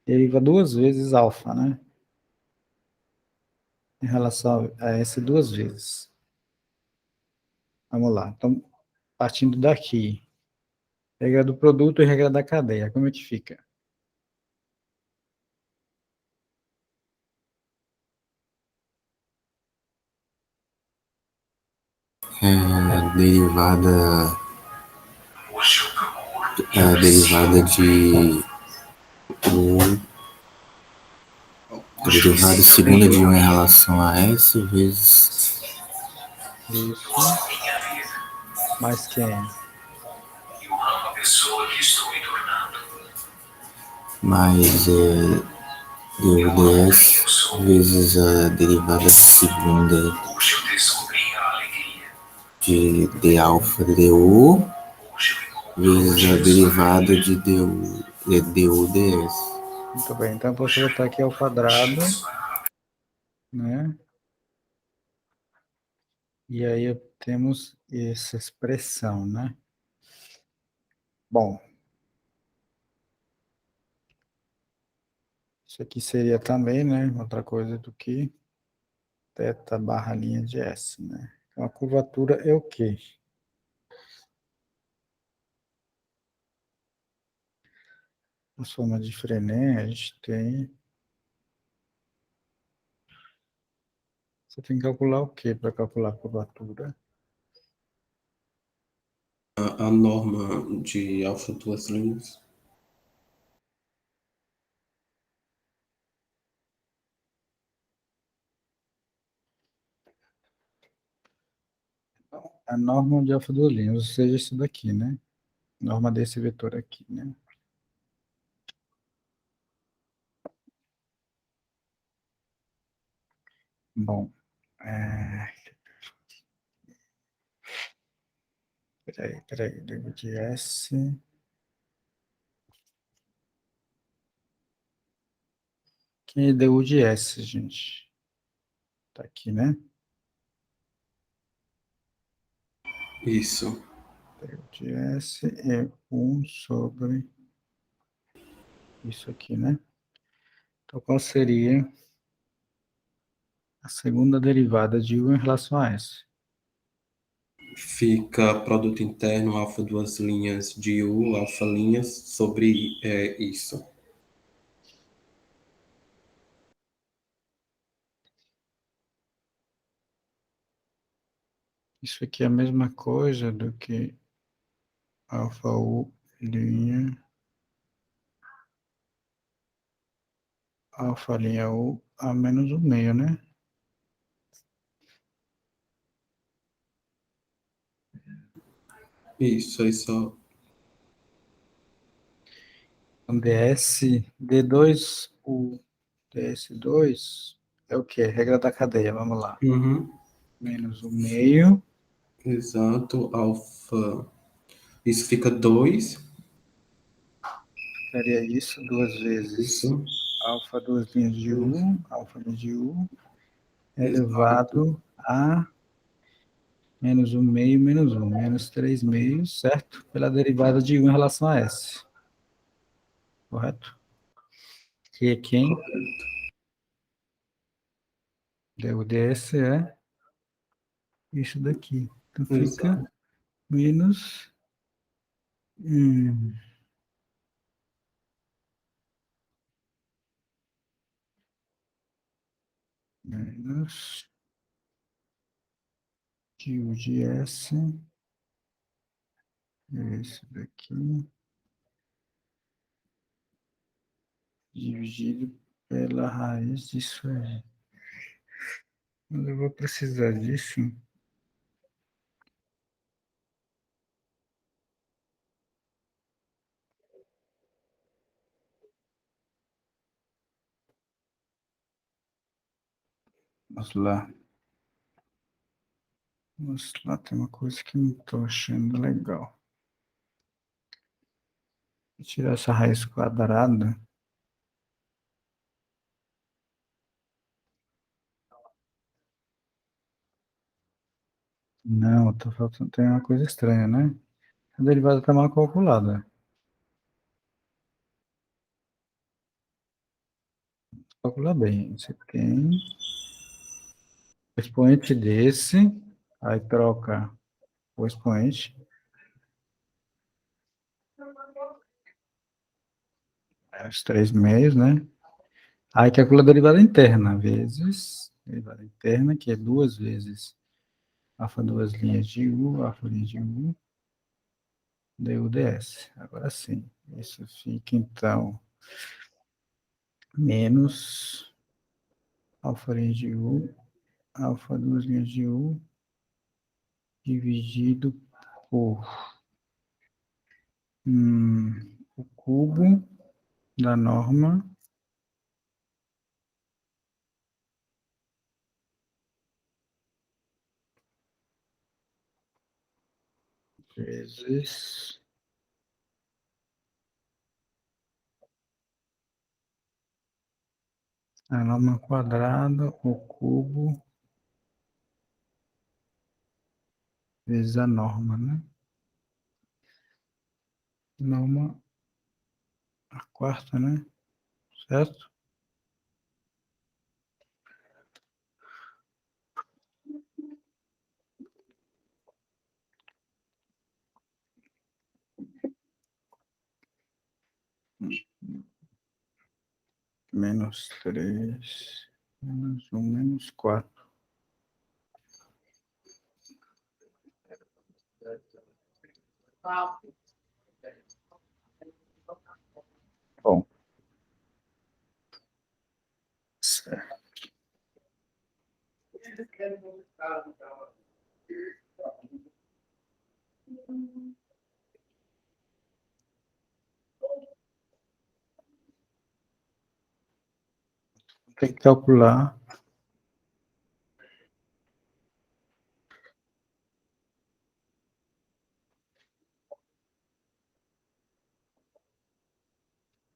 S1: Deriva duas vezes alfa, né? Em relação a S duas vezes. Vamos lá. Então, partindo daqui. Regra do produto e regra da cadeia. Como é que fica?
S3: Derivada. A derivada de U. A derivada segunda de U em relação a S vezes.
S1: Isso. Mais quem?
S3: Mais DUDS vezes a derivada segunda de D alfa DU vezes a derivada de DUDS.
S1: Muito bem. Então, posso botar aqui ao quadrado, né? E aí temos essa expressão, né? Bom. Isso aqui seria também, né? Outra coisa do que θ barra linha de S, né? Então, a curvatura é o quê? Na forma de Frenet, a gente tem... Você tem que calcular o quê para calcular a curvatura?
S2: A norma de alfa duas linhas.
S1: A norma de alfa duas linhas, ou seja, isso daqui, né? Norma desse vetor aqui, né? Bom, peraí, de S... Que deu de S, gente? Tá aqui, né?
S2: Isso.
S1: Deu de S é 1 sobre isso aqui, né? Então, qual seria a segunda derivada de U em relação a S?
S2: Fica produto interno alfa duas linhas de U, alfa linhas, sobre isso.
S1: Isso aqui é a mesma coisa do que alfa U linha, alfa linha U a menos o meio, né?
S2: Isso, aí só.
S1: Então, ds, D2U, ds2 é o quê? Regra da cadeia, vamos lá.
S2: Uhum.
S1: Menos o meio,
S2: Exato, alfa. Isso fica 2.
S1: ficaria isso duas vezes.
S2: Isso.
S1: Alfa duas linhas de U, alfa linha de U,
S2: Exato.
S1: elevado a menos um meio, menos um, menos 3 meios, certo? Pela derivada de 1 em relação a S. Correto? Que é quem? O ds é isso daqui. Então fica
S2: Exato.
S1: menos... menos u de S é esse daqui, dividido pela raiz disso aí. Mas eu vou precisar disso. Vamos lá. Vamos lá, tem uma coisa que não estou achando legal. Vou tirar essa raiz quadrada. Não, tá faltando, tem uma coisa estranha, né? A derivada está mal calculada. Calcula bem. Você tem o expoente desse, aí troca o expoente, os 3 meios, né? Aí calcula a derivada interna, vezes derivada interna, que é 2 vezes alfa 2 linhas de U, alfa linha de U, du ds. Agora sim, isso fica, então, menos alfa linha de U, alfa 2 linhas de U, dividido por o cubo da norma vezes a norma quadrada, o cubo, vezes a norma, né? Norma, a quarta, né? Certo? Menos 3, menos 1, menos 4. Bom, certo. Tem que calcular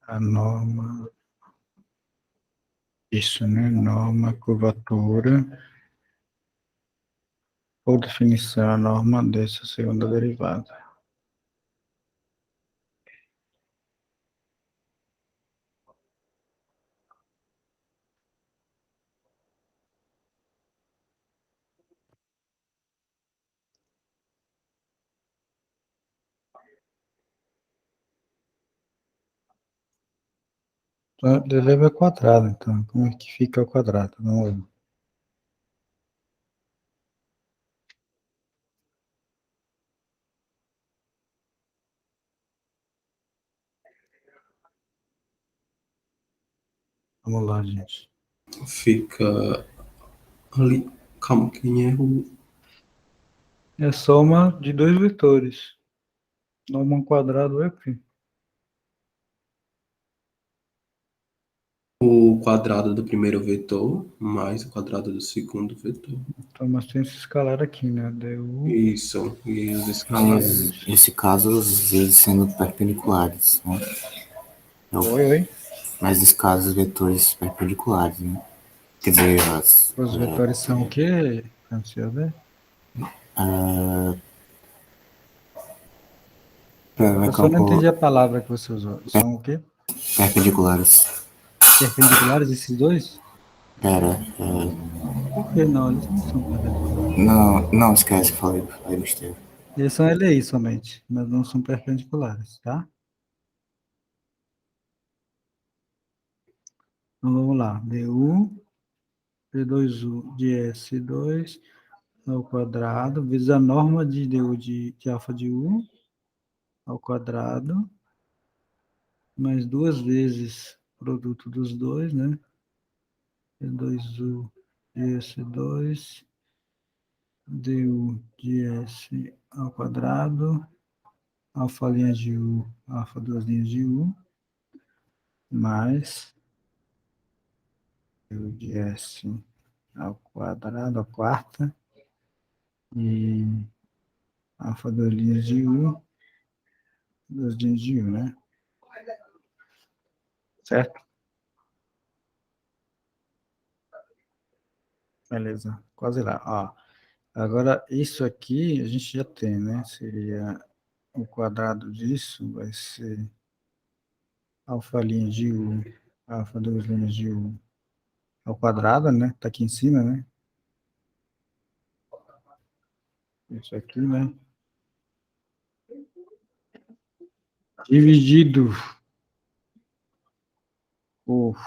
S1: a norma, isso, né? Norma, curvatura, por definição, a norma dessa segunda derivada. Então, eleva ao quadrado, então. Como é que fica ao quadrado? Vamos lá. Vamos lá, gente.
S2: Fica ali. Calma, quem errou?
S1: É a soma de dois vetores. Norma ao quadrado é o quê?
S2: O quadrado do primeiro vetor mais o quadrado do segundo vetor.
S1: Então, nós temos esse escalar aqui, né? Du.
S2: Isso, e os
S3: Mas,
S2: escalares.
S3: nesse caso, eles sendo perpendiculares, né?
S1: Oi.
S3: Mas nesse caso, os vetores perpendiculares, né? Quer dizer,
S1: Os vetores são o quê, Francioso? Eu só não entendi a palavra que você usou. São o quê?
S3: perpendiculares.
S1: Perpendiculares, esses dois?
S3: Pera,
S1: Por que não? Eles não são perpendiculares.
S3: não esquece, falei besteira.
S1: Eles são LI somente, mas não são perpendiculares, tá? Então, vamos lá. Du, P2U de S2 ao quadrado, vezes a norma de Du de alfa de U ao quadrado, mais duas vezes o produto dos dois, né? P2U de S2, du de S ao quadrado, alfa linha de U, alfa duas linhas de U, mais du de S ao quadrado, a quarta, e alfa duas linhas de U, duas linhas de U, né? Certo? Beleza, quase lá. Ó, agora, isso aqui a gente já tem, né? Seria o quadrado disso, vai ser alfa linha de U, alfa duas linhas de U ao quadrado, né? Tá aqui em cima, né? Isso aqui, né? Dividido por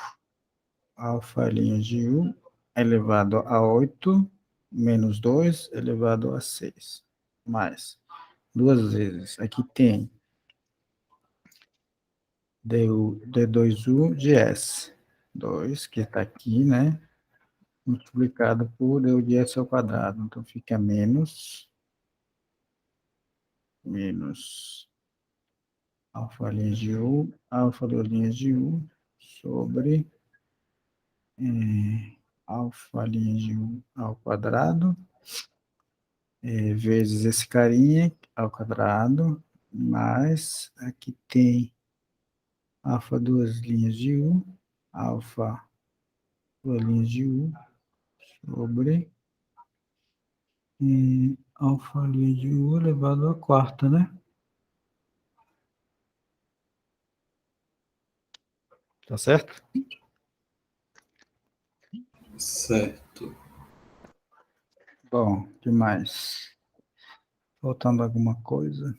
S1: alfa de U elevado a 8 menos 2 elevado a 6. Mais duas vezes. Aqui tem D2U de S. 2, que está aqui, né? Multiplicado por D de S ao quadrado. Então, fica menos alfa de U, alfa de U, sobre alfa de U ao quadrado, vezes esse carinha ao quadrado, mais aqui tem alfa duas linhas de U, alfa duas linhas de U, sobre alfa linha de U elevado à quarta, né? Tá certo?
S2: Certo.
S1: Bom, o que mais? Faltando alguma coisa?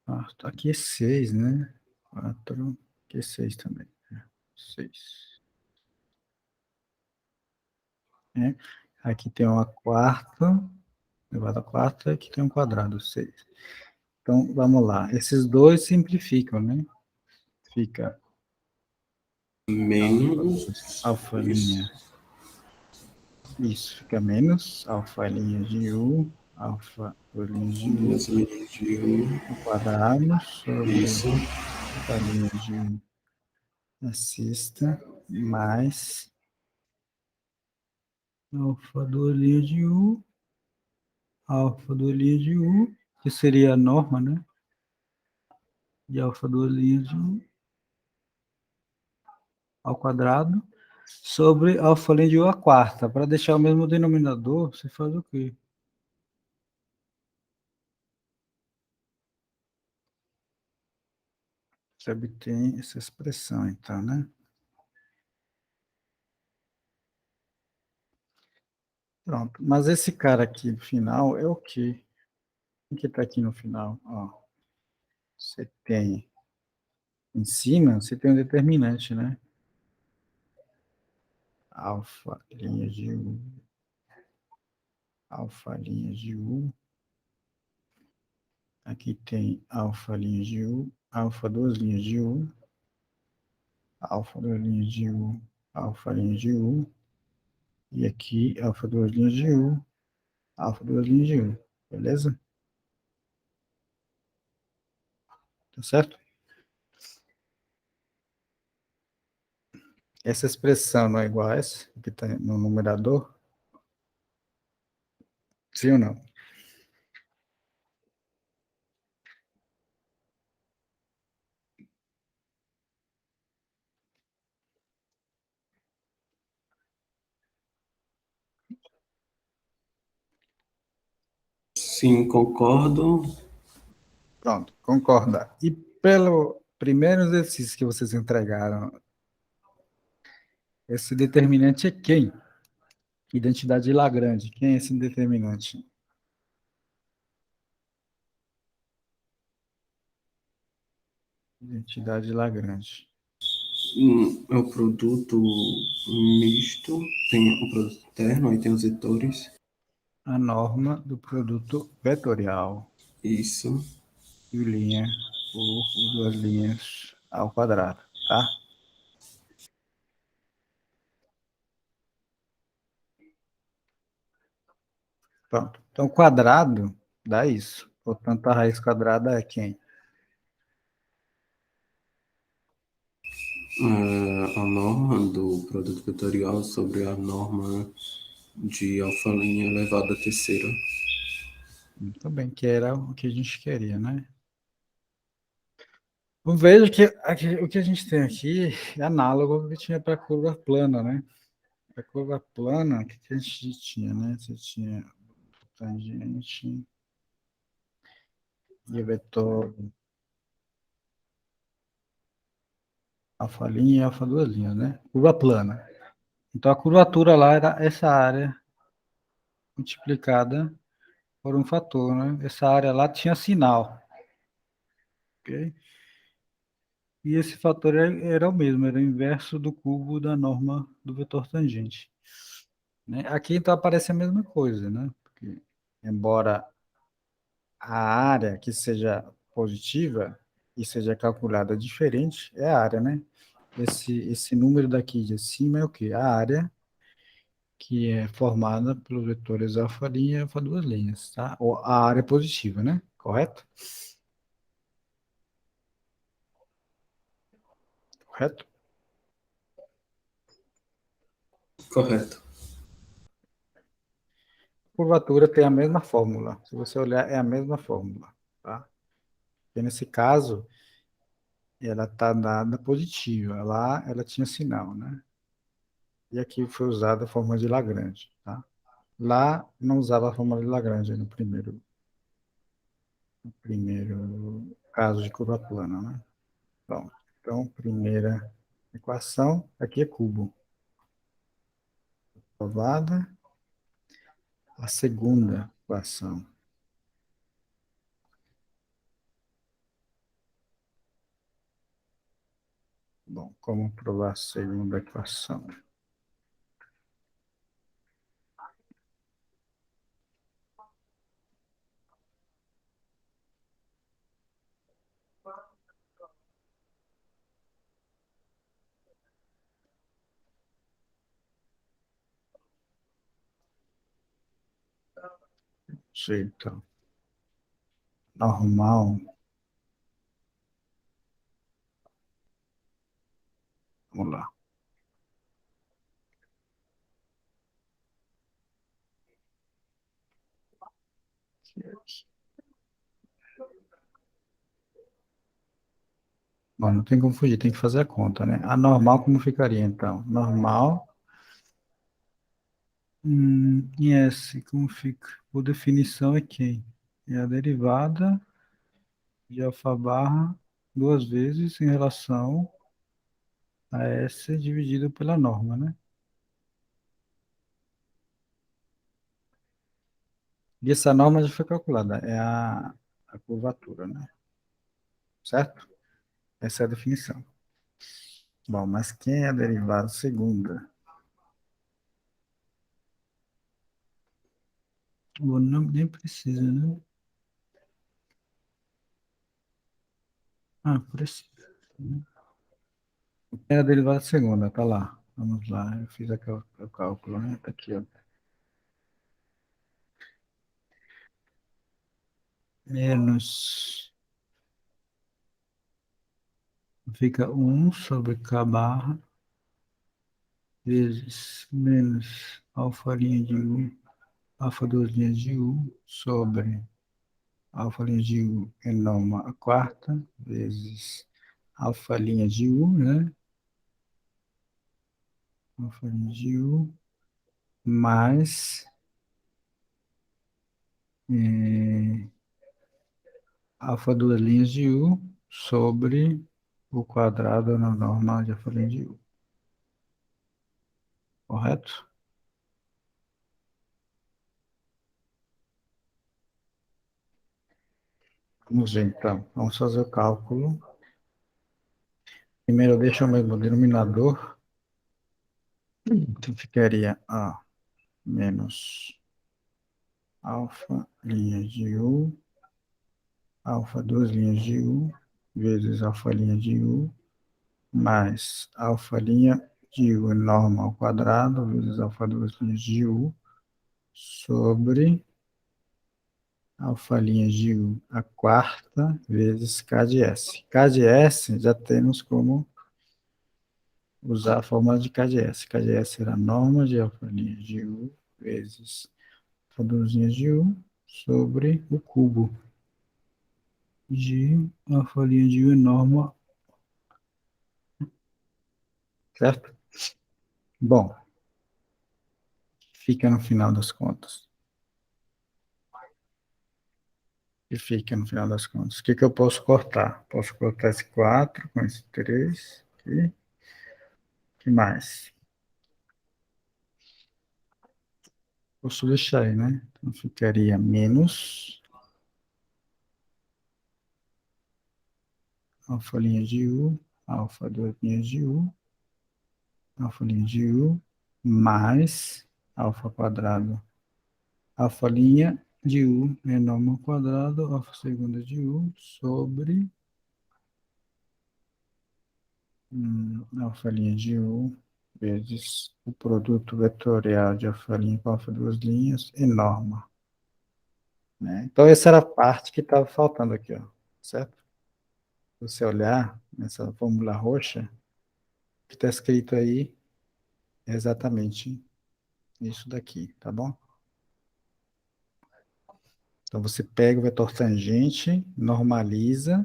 S1: Ah, aqui é 6, né? 4, aqui é 6 também. 6. Né? Aqui tem uma quarta, elevado à quarta, aqui tem um quadrado, 6. Então, vamos lá. Esses dois simplificam, né? Fica
S2: Menos.
S1: alfa
S2: Isso.
S1: linha. Isso, fica menos alfa linha de U, alfa linha de U,
S2: Menos linhas de U.
S1: ao quadrado, sobre
S2: Isso.
S1: alfa linha de U na sexta, mais alfa do linha de U, alfa do linha de U, que seria a norma, né? De alfa do linha de U ao quadrado, sobre alfa linha de U à quarta. Para deixar o mesmo denominador, você faz o quê? Você obtém essa expressão, então, né? Pronto. Mas esse cara aqui no final é o quê? O que está aqui no final? Ó, você tem em cima, você tem um determinante, né? Alfa linha de U, alfa linha de U. Aqui tem alfa linha de U, alfa duas linhas de U, alfa duas linhas de U, alfa linha de U. E aqui, alfa duas linhas de U, alfa duas linhas de U. Beleza? Tá certo? Essa expressão não é igual a essa, que está no numerador? Sim ou não?
S2: Sim, concordo.
S1: Pronto, concorda. E pelo primeiro exercício que vocês entregaram, esse determinante é quem? Identidade de Lagrange. Quem é esse determinante? Identidade de Lagrange.
S2: É o produto misto. Tem o produto interno, aí tem os vetores.
S1: A norma do produto vetorial
S2: Isso.
S1: de linha por duas linhas ao quadrado, tá? Pronto. Então, quadrado dá isso. Portanto, a raiz quadrada é quem?
S2: A norma do produto vetorial sobre a norma de alfa' elevado à terceira.
S1: Muito bem, que era o que a gente queria, né? Eu vejo que o que a gente tem aqui é análogo ao que tinha para a curva plana, né? A curva plana, o que a gente tinha, né? Você tinha tangente e o vetor alfa linha e alfa duas linhas, né? Curva plana. Então, a curvatura lá era essa área multiplicada por um fator, né? Essa área lá tinha sinal, ok? E esse fator era o mesmo, era o inverso do cubo da norma do vetor tangente. Né? Aqui então aparece a mesma coisa, né? Porque, embora a área que seja positiva e seja calculada diferente, é a área, né? Esse número daqui de cima é o quê? A área que é formada pelos vetores alfa' e alfa duas linhas, tá? Ou a área positiva, né? Correto? Correto?
S2: Correto.
S1: Curvatura tem a mesma fórmula. Se você olhar, é a mesma fórmula, tá? E nesse caso, ela está dada positiva. Lá ela tinha sinal, né? E aqui foi usada a fórmula de Lagrange, tá? Lá não usava a fórmula de Lagrange no primeiro caso de curva plana, né? Bom, então, primeira equação, aqui é cubo. Provada. A segunda equação. Bom, como provar a segunda equação? Sei, então. Normal. Vamos lá. Bom, não tem como fugir, tem que fazer a conta, né? A normal como ficaria, então? Normal. E S, como fica? Por definição é quem? É a derivada de alfa barra duas vezes em relação a S dividido pela norma, né? E essa norma já foi calculada, é a curvatura, né? Certo? Essa é a definição. Bom, mas quem é a derivada segunda? Bom, não, nem precisa, né? Ah, precisa. É a derivada segunda, tá lá. Vamos lá, eu fiz aqui o cálculo, né? Tá aqui, ó. Menos, fica um sobre K barra, vezes menos alfa linha de U, alfa duas linhas de U, sobre alfa linha de U é norma a quarta, vezes alfa linha de U, né? Alfa linha de U, mais alfa duas linhas de U sobre o quadrado na norma de alfa linha de U. Correto? Vamos ver então. Vamos fazer o cálculo. Primeiro eu deixo o mesmo denominador. Então ficaria A menos alfa linha de U, alfa duas linhas de U, vezes alfa linha de U, mais alfa linha de U norma ao quadrado, vezes alfa duas linhas de U, sobre alfa linha de U a quarta, vezes K de S. K de S já temos como usar a fórmula de K de S. K de S era a norma de alfa linha de U, vezes alfa duas linhas de U, sobre o cubo de alfa linha de U norma, certo? Bom, fica no final das contas. E fica no final das contas. O que que eu posso cortar? Posso cortar esse 4 com esse 3 aqui. O que mais? Posso deixar aí, né? Então ficaria menos alfa linha de U alfa duas linhas de U, alfa linha de U, mais alfa quadrado, alfa linha de U menor ao quadrado, alfa segunda de U, sobre alfa linha de U, vezes o produto vetorial de alfa linha com alfa duas linhas, e norma. Né? Então, essa era a parte que estava faltando aqui, ó, certo? Se você olhar nessa fórmula roxa, o que está escrito aí é exatamente isso daqui, tá bom? Então, você pega o vetor tangente, normaliza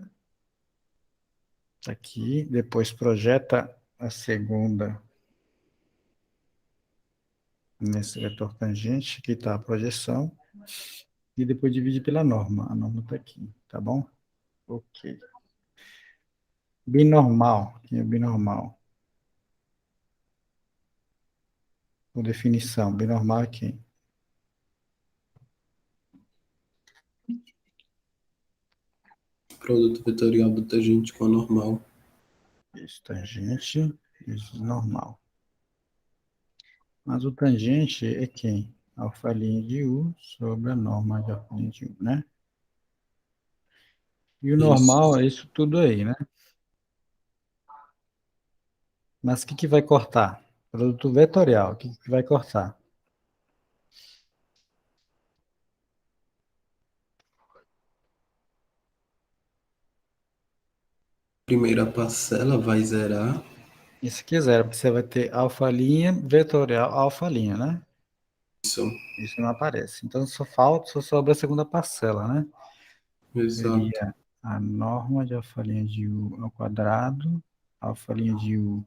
S1: aqui, depois projeta a segunda nesse vetor tangente, que está a projeção, e depois divide pela norma. A norma está aqui, tá bom? Ok. Binormal. Quem é binormal? Por definição, binormal é quem?
S2: Produto vetorial do tangente com a normal.
S1: Isso, tangente, isso, normal. Mas o tangente é quem? Alfa linha de U sobre a norma de alfa linha de U, né? E o normal
S2: Isso.
S1: é isso tudo aí, né? Mas o que vai cortar? Produto vetorial, o que vai cortar?
S2: Primeira parcela vai zerar.
S1: E se quiser, você vai ter alfa linha vetorial, alfa linha, né?
S2: Isso.
S1: Isso não aparece. Então só sobra a segunda parcela, né?
S2: Exato.
S1: Seria a norma de alfa linha de U ao quadrado, alfa linha de U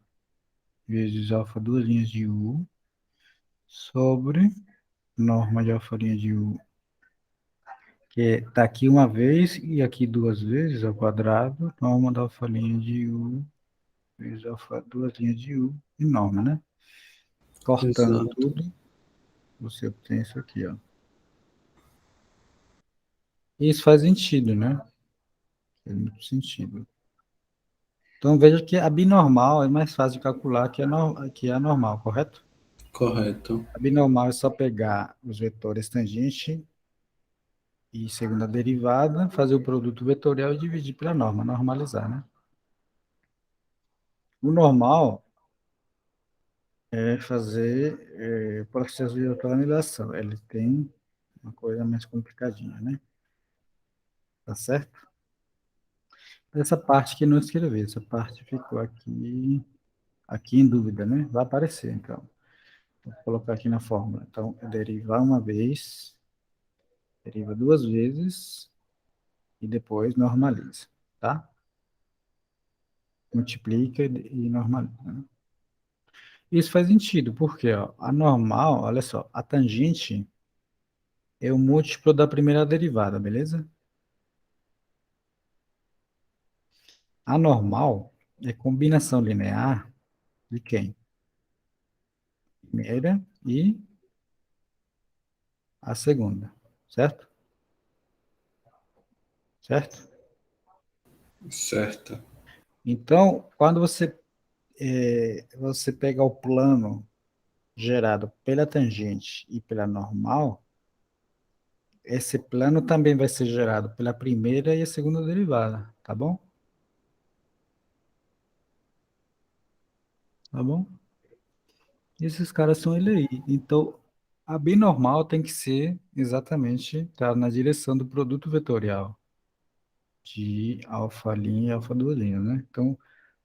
S1: vezes alfa duas linhas de U, sobre norma de alfa linha de U, que está aqui uma vez e aqui duas vezes ao quadrado, norma da alfa linha de U vezes alfa duas linhas de U, e norma, né? Cortando
S2: Exato.
S1: tudo, você obtém isso aqui, ó. Isso faz sentido, né? Faz muito sentido. Então veja que a binormal é mais fácil de calcular que a normal, correto?
S2: Correto.
S1: A binormal é só pegar os vetores tangente e segunda derivada, fazer o produto vetorial e dividir pela norma, normalizar, né? O normal é fazer processo de autoanilação. Ele tem uma coisa mais complicadinha, né? Tá certo? Essa parte que não escrevi, essa parte ficou aqui em dúvida, né? Vai aparecer, então. Vou colocar aqui na fórmula. Então, é derivar uma vez, deriva duas vezes e depois normaliza, tá? Multiplica e normaliza, né? Isso faz sentido, porque ó, a normal, olha só, a tangente é o múltiplo da primeira derivada, beleza? A normal é combinação linear de quem? Primeira e a segunda, certo? Certo?
S2: Certo.
S1: Então, quando você pega o plano gerado pela tangente e pela normal, esse plano também vai ser gerado pela primeira e a segunda derivada, tá bom? Tá bom? Esses caras são ele aí. Então, a binormal tem que ser exatamente tá na direção do produto vetorial de alfa linha e alfa duas linhas, né? Então,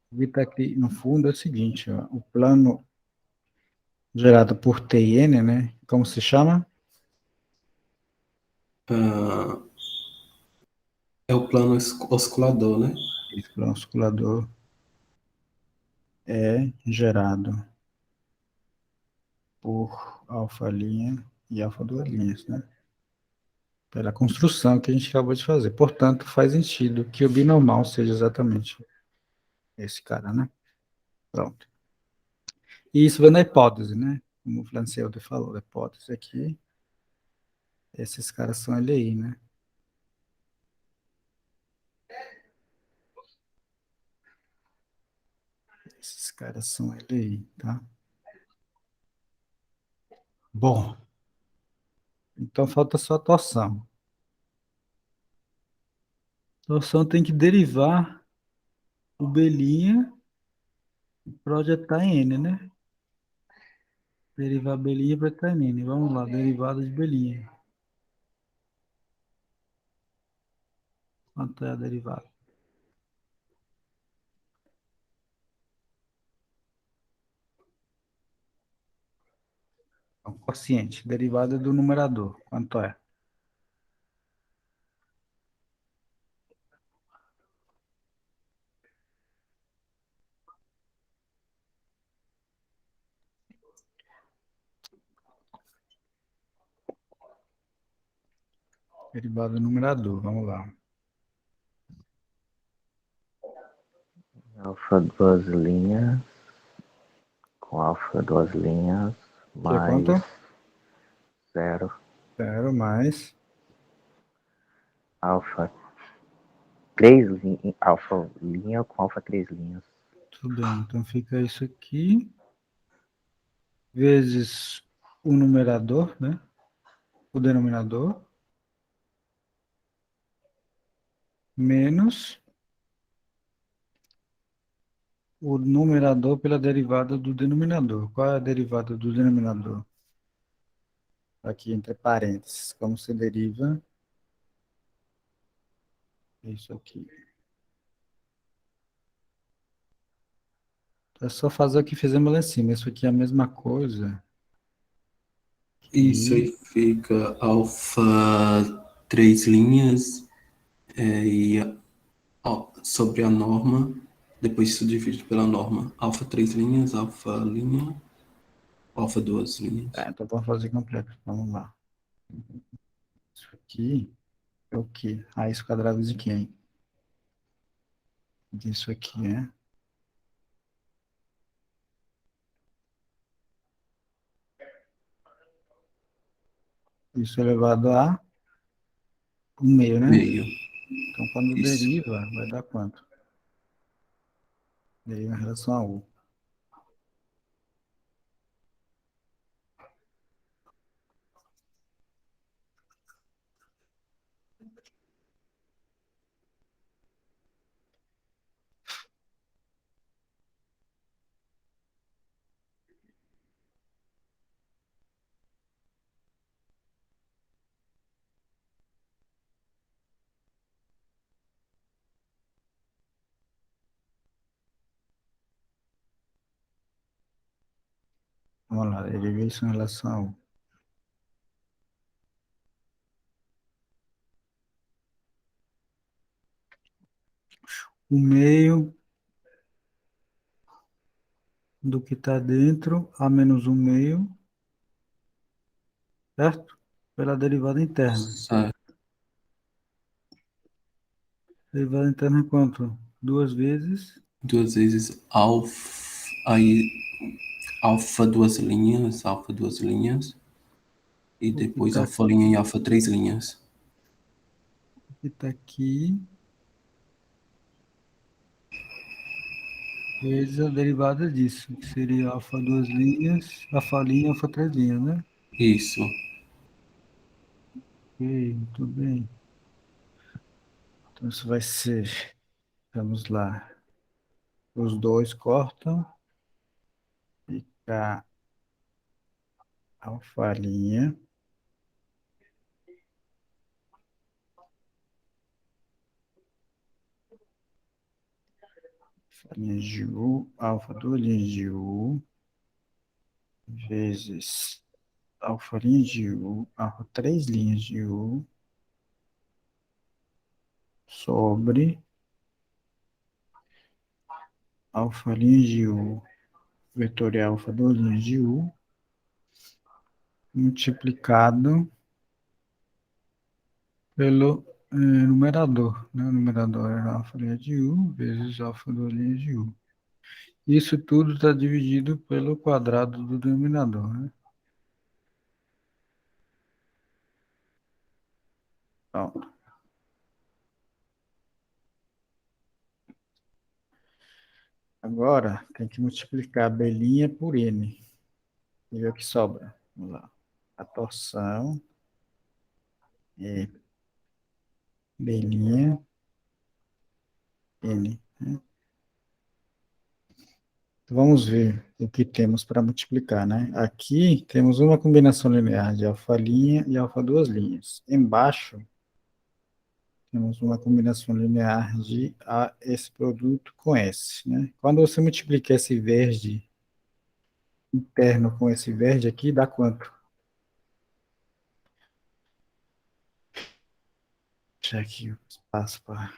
S1: o que está aqui no fundo é o seguinte, ó, o plano gerado por T e N, né? Como se chama?
S2: Ah, é o plano oscilador, né?
S1: Esse plano oscilador é gerado por alfa linha e alfa duas linhas, né? Pela construção que a gente acabou de fazer. Portanto, faz sentido que o binormal seja exatamente esse cara, né? Pronto. E isso vem na hipótese, né? Como o Flanceuter falou, a hipótese aqui, esses caras são ele aí, né? Esses caras são ele aí, tá? Bom, então falta só a torção. Torção tem que derivar o B' e projetar em N, né? Derivar B' e projetar em N. Vamos lá, derivada de B'. Quanto é a derivada? Então, quociente, derivada do numerador. Quanto é? Derivada do numerador, vamos lá.
S3: Alfa duas linhas, com alfa duas linhas,
S1: Que é
S3: mais
S1: quanto?
S3: zero,
S1: 0 mais.
S3: alfa três linhas, alfa linha com alfa três linhas.
S1: Tudo bem, então fica isso aqui, vezes o numerador, né? O denominador, menos o numerador pela derivada do denominador. Qual é a derivada do denominador? Aqui entre parênteses, como se deriva isso aqui. É só fazer o que fizemos lá em cima. Isso aqui é a mesma coisa.
S2: Isso aí fica alfa 3 linhas sobre a norma. Depois isso divide pela norma. Alfa 3 linhas, alfa linha, alfa 2 linhas.
S1: Então vamos fazer completo. Vamos lá. Isso aqui é o quê? Raiz quadrada de quem? Disso aqui, né? Isso elevado a 1/2, né?
S2: Meio.
S1: Então, quando
S2: Isso.
S1: deriva, vai dar quanto? Deriva em relação a U. Vamos lá, deriva isso em relação a U. O meio do que está dentro, a menos um meio, certo? Pela derivada interna.
S2: Certo.
S1: Derivada interna é quanto? 2 vezes
S2: 2 vezes alfa 2 linhas. E
S1: o que
S2: depois
S1: está
S2: alfa linha e alfa 3 linhas.
S1: aqui, vezes a derivada disso, que seria alfa 2 linhas, alfa linha, alfa 3 linhas, né?
S2: Isso.
S1: Ok, muito bem. Então isso vai ser, vamos lá, os dois cortam, fica alfa linha, alfa linha de U, alfa 2 linhas de U, vezes alfa linha de U, alfa 3 linhas de U, sobre alfa linha de U, vetorial alfa 2 linhas de U, multiplicado pelo numerador, né? O numerador era alfa linha de U, vezes alfa 2 linhas de U. Isso tudo está dividido pelo quadrado do denominador, né? Então, Agora, tem que multiplicar abelhinha por N. E ver o que sobra. Vamos lá. A torção é abelhinha N. Né? Então, vamos ver o que temos para multiplicar, né? Aqui temos uma combinação linear de alfa linha e alfa duas linhas. Embaixo, temos uma combinação linear de esse produto com S, né? Quando você multiplica esse verde interno com esse verde aqui, dá quanto? Deixa aqui o espaço para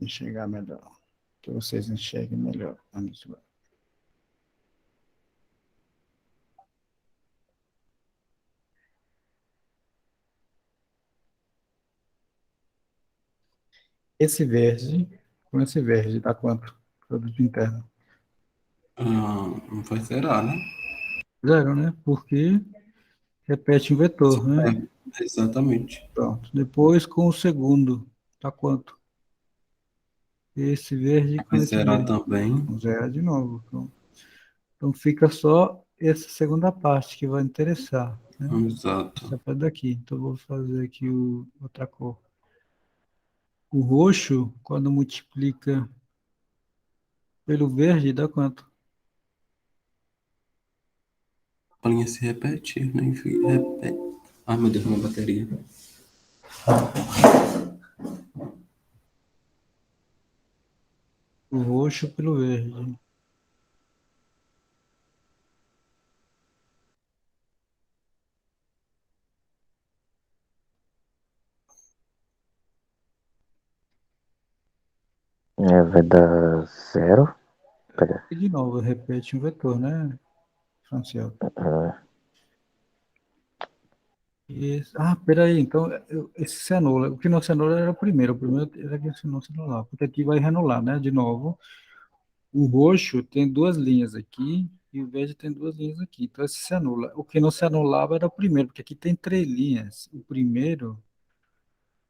S1: enxergar melhor. Que vocês enxerguem melhor. Vamos lá. Esse verde, com esse verde, dá quanto? Produto interno.
S2: Não vai zerar, né?
S1: Zero, né? Porque repete um vetor, né?
S2: Exatamente.
S1: Pronto. Depois com o segundo, dá quanto? Esse verde com
S2: Vai
S1: esse
S2: zerar
S1: verde.
S2: também.
S1: Zero de novo. Então fica só essa segunda parte que vai interessar, né?
S2: Exato.
S1: Essa parte daqui. Então eu vou fazer aqui outra cor. O roxo, quando multiplica pelo verde, dá quanto?
S2: A linha se repete, né? Enfim, repete. Ai, meu Deus, minha bateria.
S1: O roxo pelo verde.
S3: Vai dar zero. Pera.
S1: E de novo, repete um vetor, né, Franciel? Peraí, então esse se anula. O que não se anula era o primeiro era que se não se anular, porque aqui vai reanular, né? De novo, o roxo tem duas linhas aqui e o verde tem duas linhas aqui, então esse se anula. O que não se anulava era o primeiro, porque aqui tem três linhas. O primeiro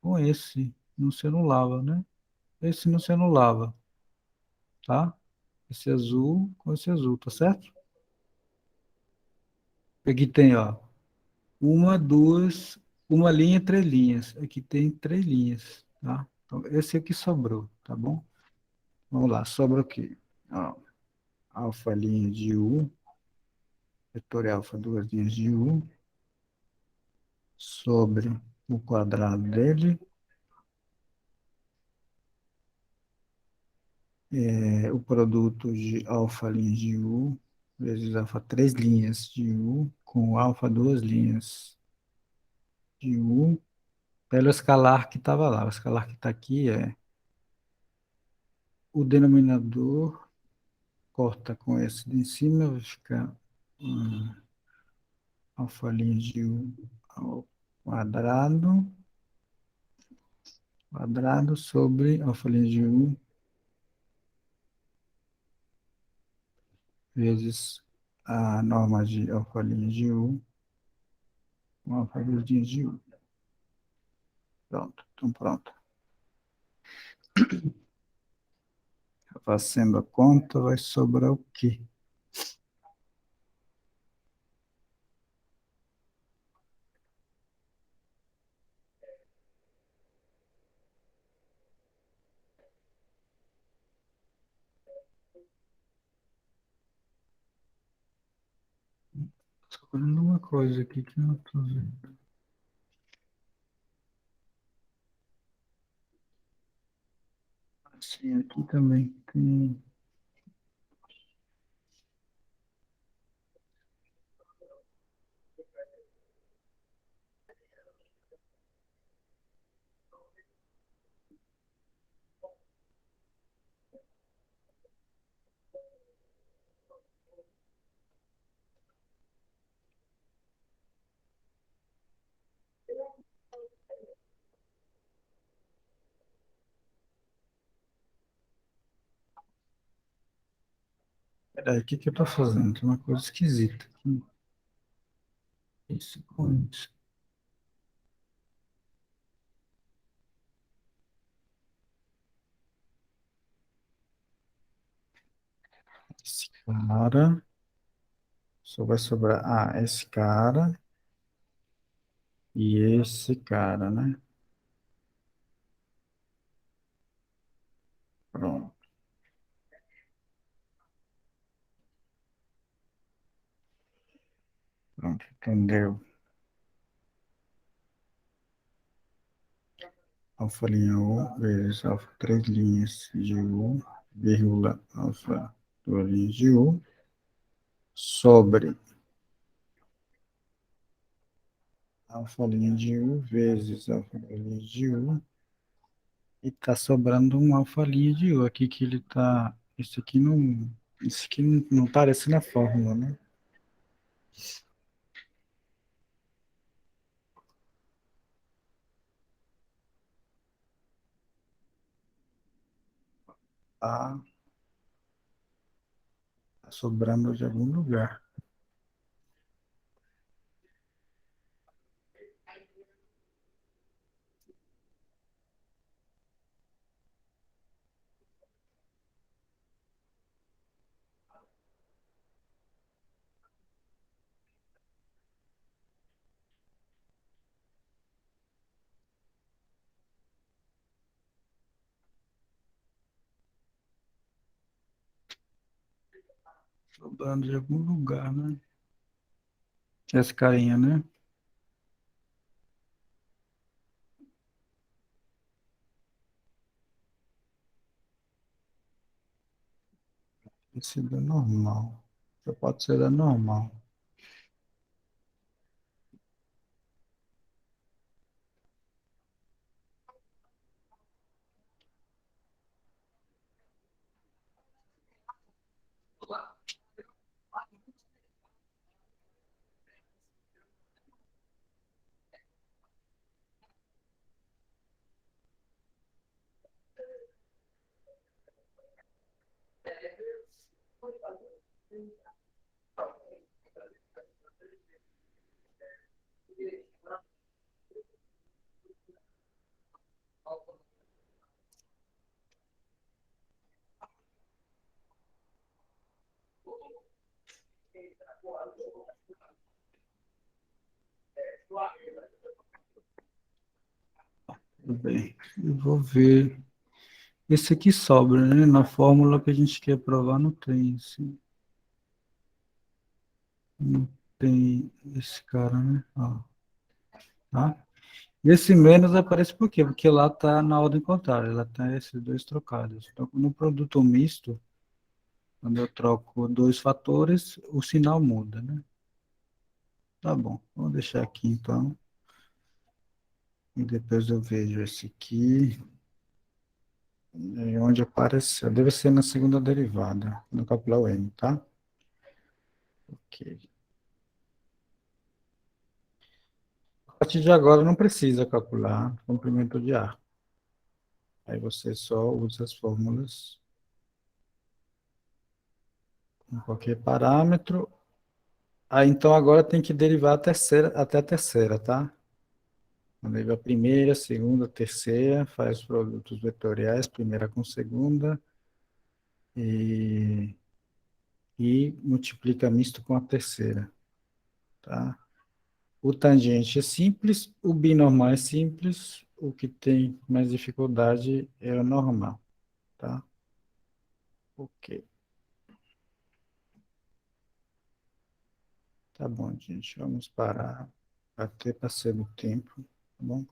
S1: com esse não se anulava, né? Esse não se anulava, tá? Esse azul com esse azul, tá certo? Aqui tem, ó, uma, duas, uma linha, três linhas. Aqui tem três linhas, tá? Então, esse aqui sobrou, tá bom? Vamos lá, sobra o quê? Ó, alfa linha de U, vetor alfa, duas linhas de U, sobre o quadrado dele, o produto de alfa linha de U, vezes alfa três linhas de U, com alfa duas linhas de U, pelo escalar que estava lá. O escalar que está aqui é o denominador corta com esse de em cima, vai ficar alfa linha de U ao quadrado sobre alfa linha de U vezes a norma de alfa linha de U com alfa linha de U. Pronto, então pronto. Fazendo a conta, vai sobrar o quê? Estou fazendo uma coisa aqui que eu não estou vendo. Assim, aqui também tem. Peraí, o que que eu estou fazendo? Tem uma coisa esquisita aqui. Isso com isso. esse cara, só vai sobrar, esse cara e esse cara, né? Pronto, pronto, entendeu? Alfa linha U vezes alfa 3 linhas de U, vírgula, alfa 2 linhas de U, sobre alfa linha de U vezes alfa 2 linhas de U, e tá sobrando um alfa linha de U aqui que ele tá, isso aqui não parece na fórmula, né? Tá, tá sobrando de algum lugar. Sobrando de algum lugar, né? Esse carinha, né? Esse da normal. Só pode ser da normal. Tudo bem. Eu vou ver. Esse aqui sobra, né? Na fórmula que a gente quer provar não tem esse. Não tem esse cara, né? Ó, tá? Esse menos aparece por quê? Porque lá está na ordem contrária, lá tá esses dois trocados. Então, no produto misto, quando eu troco dois fatores, o sinal muda, né? Tá bom, vou deixar aqui então. E depois eu vejo esse aqui. E onde apareceu. Deve ser na segunda derivada, no calcular o M, tá? Ok. A partir de agora não precisa calcular comprimento de ar. Aí você só usa as fórmulas em qualquer parâmetro. Aí então agora tem que derivar a terceira, até a terceira, tá? Deriva a primeira, segunda, terceira, faz os produtos vetoriais, primeira com segunda, e, e multiplica misto com a terceira, tá? O tangente é simples, o binormal é simples, o que tem mais dificuldade é o normal, tá? Ok. Tá bom, gente. Vamos parar. Até passei do tempo, tá bom?